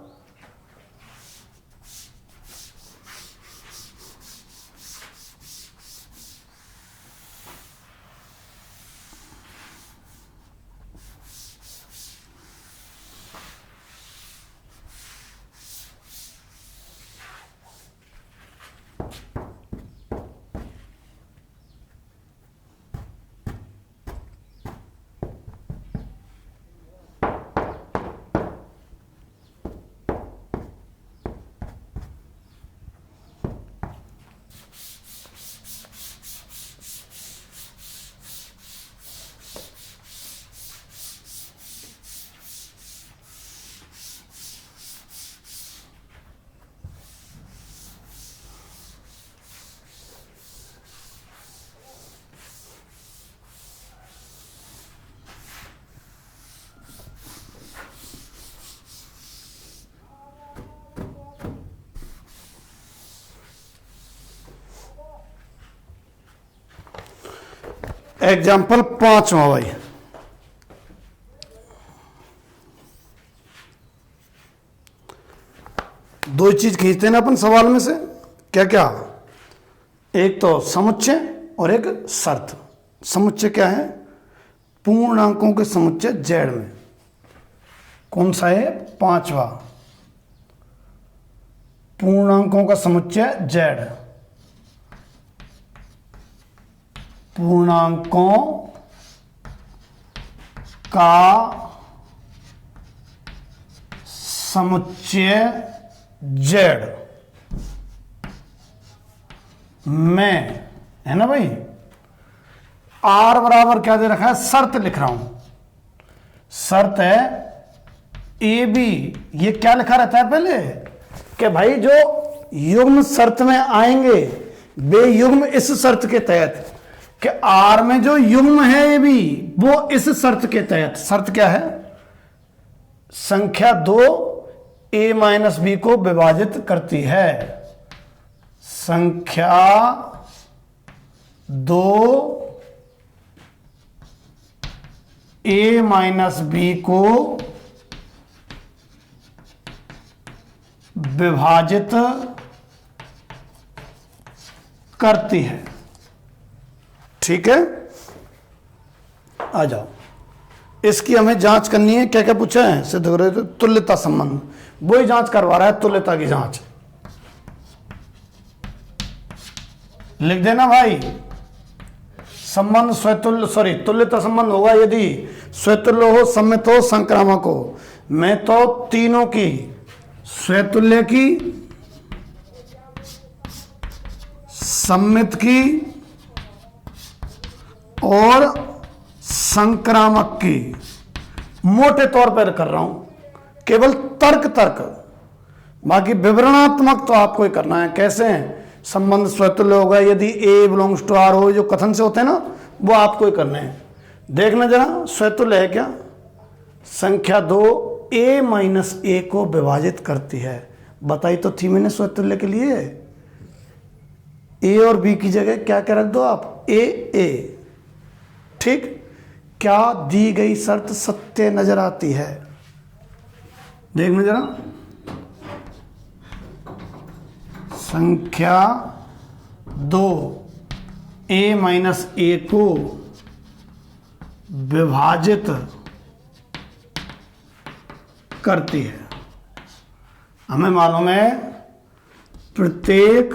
एग्जाम्पल 5वां भाई, दो चीज खींचते हैं ना अपन सवाल में से, क्या क्या? एक तो समुच्चय और एक शर्त। समुच्चय क्या है? पूर्णांकों के समुच्चय जेड में। कौन सा है? 5वां, पूर्णांकों का समुच्चय जेड। पूर्णांकों का समुच्चय जेड में, है ना भाई? आर बराबर क्या दे रखा है? शर्त लिख रहा हूं। शर्त है ए बी, ये क्या लिखा रहता है पहले कि भाई जो युग्म शर्त में आएंगे वे युग्म इस शर्त के तहत, कि आर में जो युग्म है ए बी वो इस शर्त के तहत। शर्त क्या है? संख्या 2 ए माइनस बी को विभाजित करती है। संख्या 2 ए माइनस बी को विभाजित करती है। ठीक है, आ जाओ, इसकी हमें जांच करनी है। क्या क्या पूछा है? सिद्ध हो रहे थे तुल्यता संबंध, वही जांच करवा रहा है, तुल्यता की जांच। लिख देना भाई, संबंध स्वतुल्य तुल्यता संबंध होगा यदि स्वतुल्य हो, सम्मित हो, संक्रामक हो। मैं तो तीनों की, स्वतुल्य की, सम्मित की और संक्रामक की मोटे तौर पर कर रहा हूं, केवल तर्क। बाकी विवरणात्मक तो आपको ही करना है। कैसे है? संबंध स्वतुल्य होगा यदि ए बिलोंग्स टू आर हो, जो कथन से होते हैं ना, वो आपको ही करने हैं। देखना जरा स्वतुल्य है क्या? संख्या 2 a माइनस ए को विभाजित करती है। बताई तो थी मैंने स्वतुल्य के लिए, ए और बी की जगह क्या क्या रख दो आप, ए। ठीक, क्या दी गई शर्त सत्य नजर आती है? देखना जरा, संख्या 2 a माइनस ए को विभाजित करती है। हमें मालूम है प्रत्येक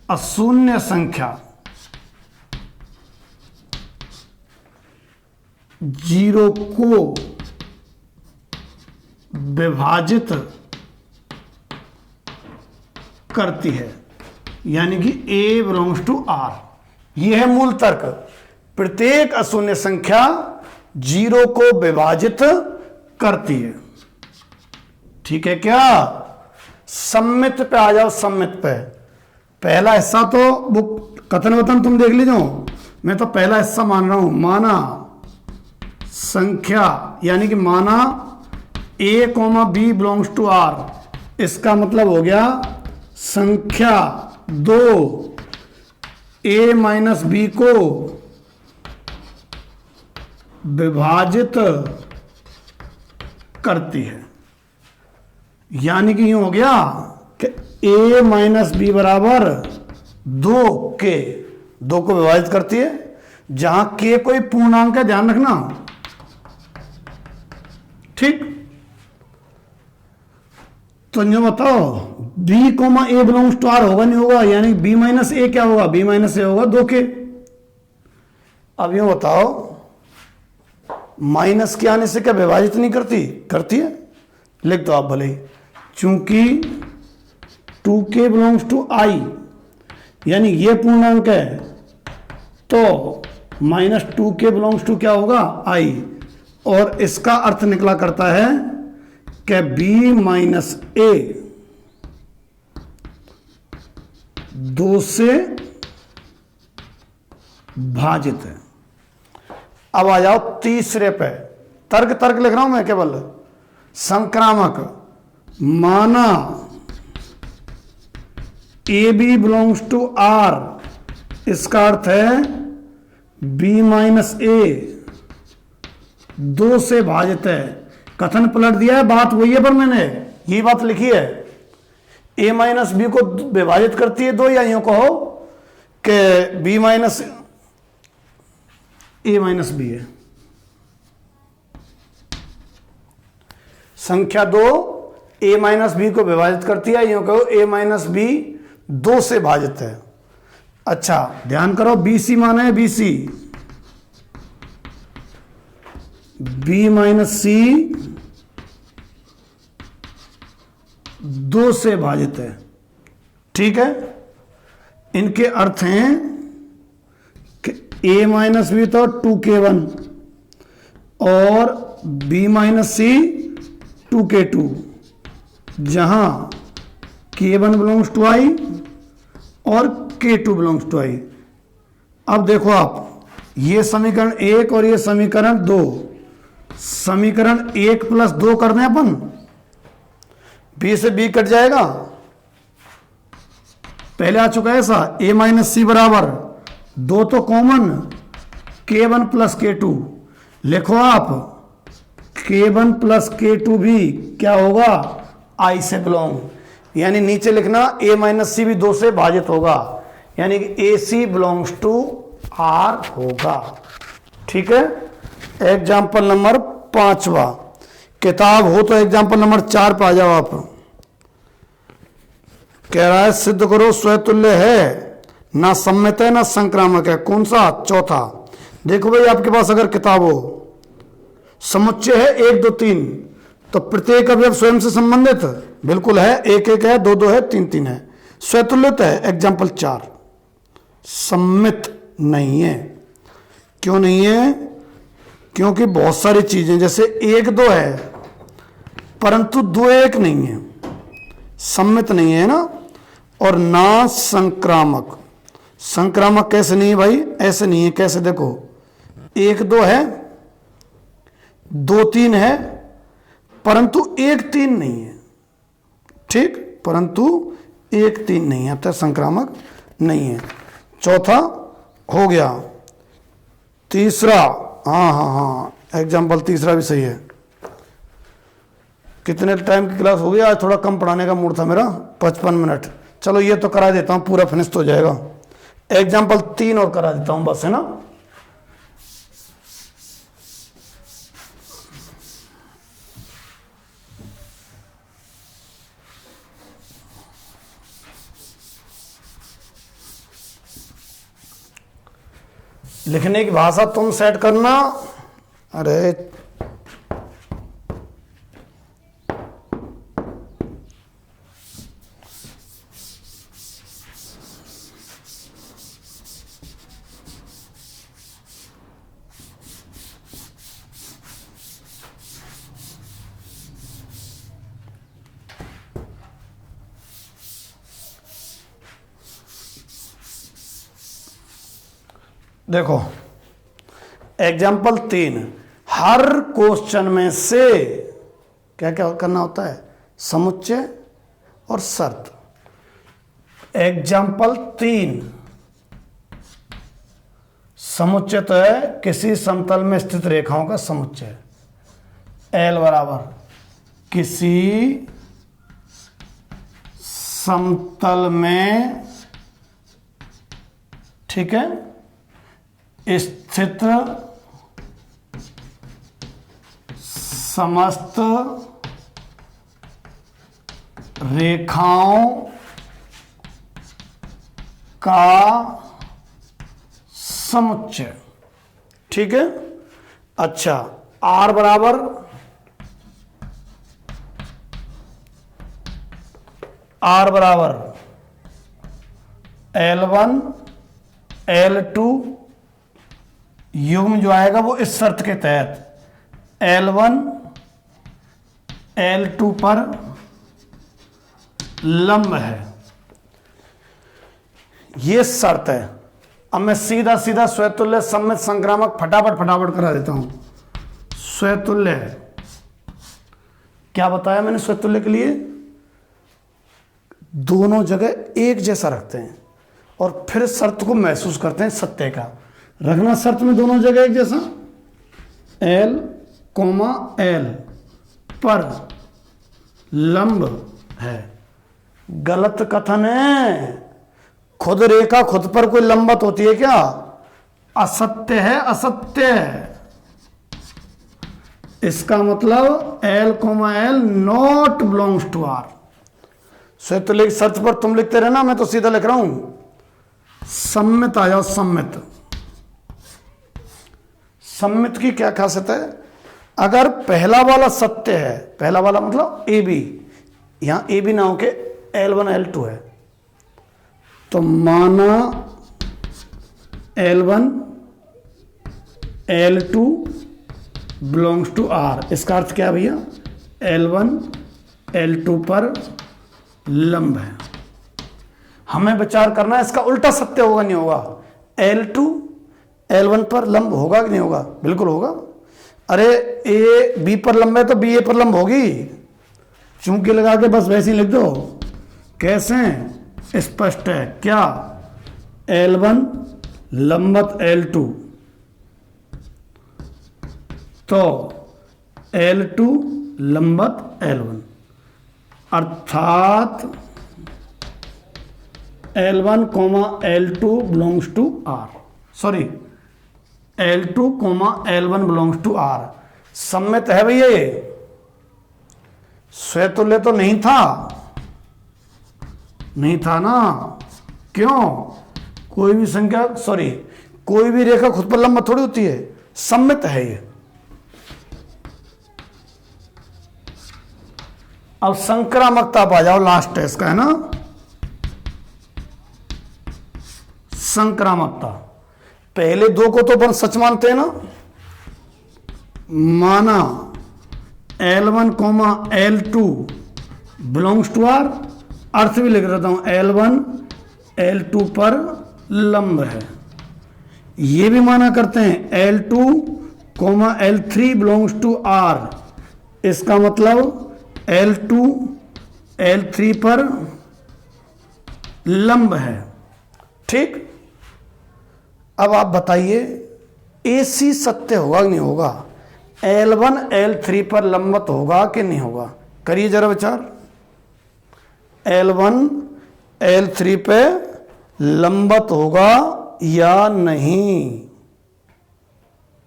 अशून्य संख्या 0 को विभाजित करती है, यानी कि a बिलोंग्स टू r। यह है मूल तर्क। प्रत्येक अशून्य संख्या 0 को विभाजित करती है। ठीक है क्या? सम्मित पे आ जाओ, सम्मित पे। पहला हिस्सा तो वो कथन वतन तुम देख लीजिए, मैं तो पहला हिस्सा मान रहा हूं। माना संख्या, यानी कि माना a, b belongs to r। इसका मतलब हो गया संख्या 2 a माइनस बी को विभाजित करती है। यानी कि यूं हो गया कि a माइनस बी बराबर 2 के, 2 को विभाजित करती है। जहां k कोई पूर्णांक है, ध्यान रखना। ठीक, तो जो बताओ b, a belongs to r होगा नहीं होगा? यानी b माइनस ए क्या होगा? b माइनस ए होगा 2 के। अब यूं बताओ, माइनस के आने से क्या विभाजित नहीं करती? करती है। लिख दो आप भले ही, चूंकि 2k बिलोंग्स टू i, यानी ये पूर्णांक है, तो माइनस 2k बिलोंग्स टू क्या होगा? i। और इसका अर्थ निकला करता है कि b माइनस ए 2 से भाजित है। अब आ जाओ तीसरे पे। तर्क लिख रहा हूं मैं केवल। संक्रामक, माना A B belongs to R, इसका अर्थ है b माइनस ए 2 से भाजित है। कथन पलट दिया है, बात वही है, पर मैंने यही बात लिखी है। a माइनस बी को विभाजित करती है 2, या यूं कहो कि b minus a minus B है। संख्या 2 a माइनस बी को विभाजित करती है, यूं कहो a माइनस बी 2 से भाजित है। अच्छा ध्यान करो, BC माना है BC, b माइनस सी 2 से भाजित है। ठीक है, इनके अर्थ हैं कि a माइनस बी तो 2k1 और b माइनस सी 2k2, जहां k1 बिलोंग्स टू i और k2 बिलोंग्स टू i। अब देखो आप, ये समीकरण 1 और ये समीकरण 2, समीकरण 1 प्लस 2 कर दें अपन, b से b कट जाएगा। पहले आ चुका है ऐसा, a माइनस सी बराबर 2 तो कॉमन, k1 प्लस k2। लिखो आप, k1 प्लस k2 भी क्या होगा? i से बिलोंग, यानी नीचे लिखना a माइनस सी भी 2 से भाजित होगा, यानी कि AC बिलोंग्स टू R होगा। ठीक है, एग्जाम्पल नंबर 5वां। किताब हो तो एग्जाम्पल नंबर 4 पे आ जाओ आप। कह रहा है सिद्ध करो स्वतुल्य है, ना सम्मित है ना संक्रामक है। कौन सा? चौथा। देखो भाई, आपके पास अगर किताब हो, समुच्चय है 1 2 3, तो प्रत्येक अवयव स्वयं से संबंधित बिल्कुल है, 1 1 है, 2 2 है, 3 3 है, स्वतुल्यता है। एग्जाम्पल 4 सम्मित नहीं है। क्यों नहीं है? क्योंकि बहुत सारी चीजें, जैसे 1 2 है परंतु 2 1 नहीं है, सम्मित नहीं है ना। और ना संक्रामक। संक्रामक कैसे नहीं है भाई? ऐसे नहीं है। कैसे? देखो 1 2 है 2 3 है, परंतु 1 3 नहीं है। ठीक, परंतु 1 3 नहीं है, अतः संक्रामक नहीं है। चौथा हो गया। तीसरा, हाँ, एग्जाम्पल तीसरा भी सही है। कितने टाइम की क्लास हो गई? आज थोड़ा कम पढ़ाने का मूड था मेरा, 55 मिनट। चलो ये तो करा देता हूं, पूरा फिनिश तो हो जाएगा। एग्जाम्पल 3 और करा देता हूं बस, है ना। लिखने की भाषा तुम सेट करना। अरे देखो, एग्जाम्पल 3, हर क्वेश्चन में से क्या क्या करना होता है? समुच्चय और शर्त। एग्जाम्पल 3, समुच्चय तो है किसी समतल में स्थित रेखाओं का समुच्चय। एल बराबर किसी समतल में, ठीक है, स्थित समस्त रेखाओं का समुच्चय। ठीक है। अच्छा, आर बराबर L1 L2 युग्म जो आएगा वो इस शर्त के तहत L1 L2 पर लंब है। ये शर्त है। अब मैं सीधा सीधा स्वतुल्य सममित संक्रामक फटाफट करा देता हूं। स्वतुल्य क्या बताया मैंने? स्वतुल्य के लिए दोनों जगह एक जैसा रखते हैं और फिर शर्त को महसूस करते हैं सत्य का। रखना शर्त में दोनों जगह एक जैसा, L, L पर लंब है। गलत कथन है। खुद रेखा खुद पर कोई लंबत होती है क्या? असत्य है, असत्य है। इसका मतलब L, L not belongs to R। स्वतुल्य की शर्त पर तुम लिखते रहना, मैं तो सीधा लिख रहा हूं। सम्मित आ जाओ। सम्मित की क्या खासियत है? अगर पहला वाला सत्य है, पहला वाला मतलब ए बी, यहां ए बी ना हो के L1 L2 है, तो माना L1 L2 belongs to R। इसका अर्थ क्या है भैया? L1 L2 पर लंब है। हमें विचार करना है इसका उल्टा सत्य होगा नहीं होगा? L2 L1 पर लंब होगा कि नहीं होगा? बिल्कुल होगा। अरे ए बी पर लंब है तो बी ए पर लंब होगी। चूंकि लगा के बस वैसे ही लिख दो। कैसे? स्पष्ट है क्या? L1 लंबत L2 तो L2 लंबत L1, अर्थात L1, L2 belongs to R। Sorry, L2, L1 belongs to R। सम्मित है भैया ये। स्वतुल्य तो नहीं था ना। क्यों? कोई भी संख्या, सॉरी, कोई भी रेखा खुद पर लंब थोड़ी होती है। सम्मित है ये। अब संक्रामकता पा जाओ, लास्ट है इसका, है ना। संक्रामकता, पहले दो को तो अपन सच मानते हैं ना। माना L1, L2 belongs to R। अर्थ भी लिख देता हूं, L1 L2 पर लंब है। ये भी माना करते हैं L2, coma L3 belongs to R, इसका मतलब L2 L3 पर लंब है। ठीक, अब आप बताइए AC सत्य होगा कि नहीं होगा? L1 L3 पर लंबवत होगा कि नहीं होगा? करिए जरा विचार। L1 L3 पे लंबवत होगा या नहीं?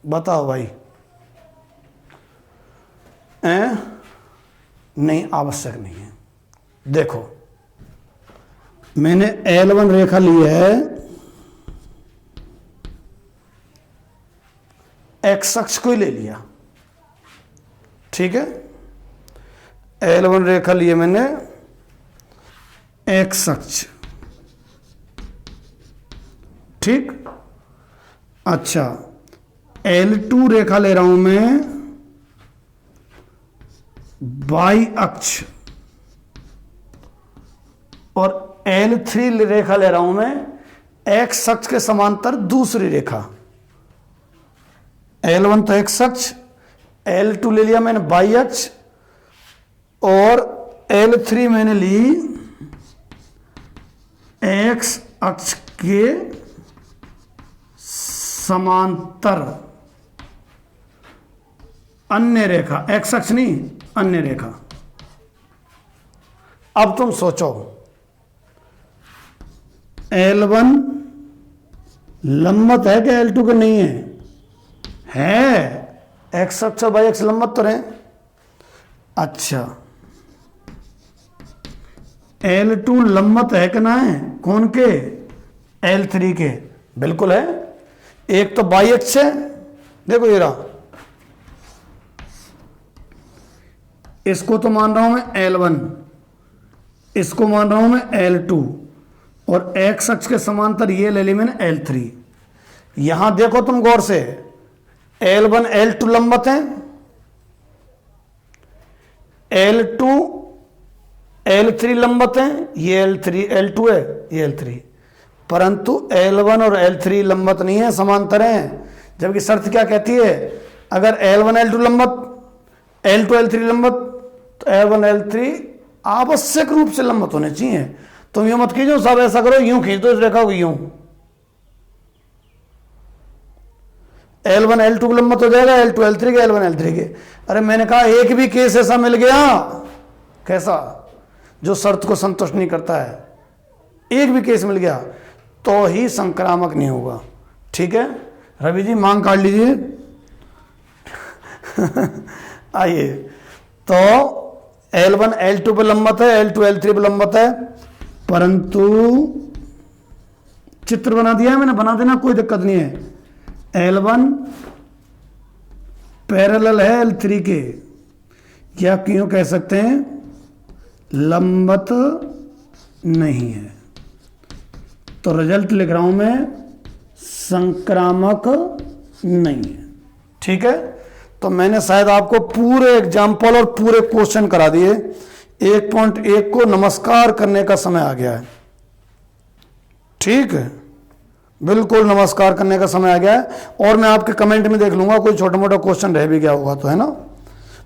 बताओ भाई। नहीं, आवश्यक नहीं है। देखो, मैंने L1 रेखा ली है, एक्स अक्ष को ही ले लिया। ठीक है, L1 रेखा लिए मैंने एक्स अक्ष। ठीक, अच्छा, L2 रेखा ले रहा हूं मैं वाई अक्ष, और L3 रेखा ले रहा हूं मैं एक्स अक्ष के समांतर दूसरी रेखा। L1 तो एक्स अक्ष, L2 ले लिया मैंने वाई अक्ष, और L3 मैंने ली एक्स अक्ष के समांतर अन्य रेखा, एक्स अक्ष नहीं, अन्य रेखा। अब तुम सोचो, L1 लंबवत है कि L2 के नहीं है? एक्स अक्ष बाई एक्स लंबवत तो रहे। अच्छा, L2 लंबवत है कि ना है? कौन के? L3 के। बिल्कुल है। एक तो बाई अक्ष है, देखो ये रहा, इसको तो मान रहा हूं मैं L1, इसको मान रहा हूं मैं L2, और एक्स अक्ष के समांतर ये ले ली मैंने L3। यहां देखो तुम गौर से, L1 L2 लंबवत है, L2 L3 लंबवत है, ये L3 L2 है, ये L3, परंतु L1 और L3 लंबवत नहीं है, समांतर हैं। जबकि शर्त क्या कहती है? अगर L1 L2 लंबवत, L2 L3 लंबवत, तो L1 L3 आवश्यक रूप से लंबवत होने चाहिए। तुम यूं मत खींचो, सब ऐसा करो, यूं खींच दो इस रेखा को, यूं L1 L2 लंबवत हो जाएगा, L2 L3 के, L1 L3 के। अरे मैंने कहा एक भी केस ऐसा मिल गया, कैसा, जो शर्त को संतुष्ट नहीं करता है, एक भी केस मिल गया तो ही संक्रामक नहीं होगा। ठीक है, रवि जी मांग काट लीजिए। आइए, तो L1 L2 पर लंबवत है, L2 L3 पर लंबवत है, परंतु चित्र बना दिया है मैंने, बना देना, कोई दिक्कत नहीं है। L1 पैरेलल है L3 के, या क्यों कह सकते हैं लंबवत नहीं है। तो रिजल्ट लिख रहा हूं मैं, संक्रामक नहीं है। ठीक है, तो मैंने शायद आपको पूरे एग्जाम्पल और पूरे क्वेश्चन करा दिए। 1.1 को नमस्कार करने का समय आ गया है। ठीक है, बिल्कुल नमस्कार करने का समय आ गया है, और मैं आपके कमेंट में देख लूंगा कोई छोटा मोटा क्वेश्चन रह भी गया होगा तो, है ना।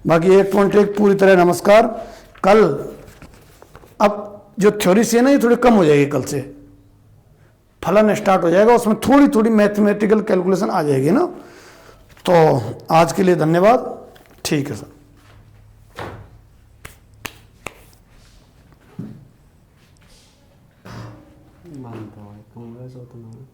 बाकी 1.1 पूरी तरह नमस्कार। कल अब जो थ्योरी से है ना, ये थोड़ी कम हो जाएगी, कल से फलन स्टार्ट हो जाएगा, उसमें थोड़ी थोड़ी मैथमेटिकल कैलकुलेशन आ जाएगी ना। तो आज के लिए धन्यवाद। ठीक है सर। मानता हूँ, कांग्रेस होता ना।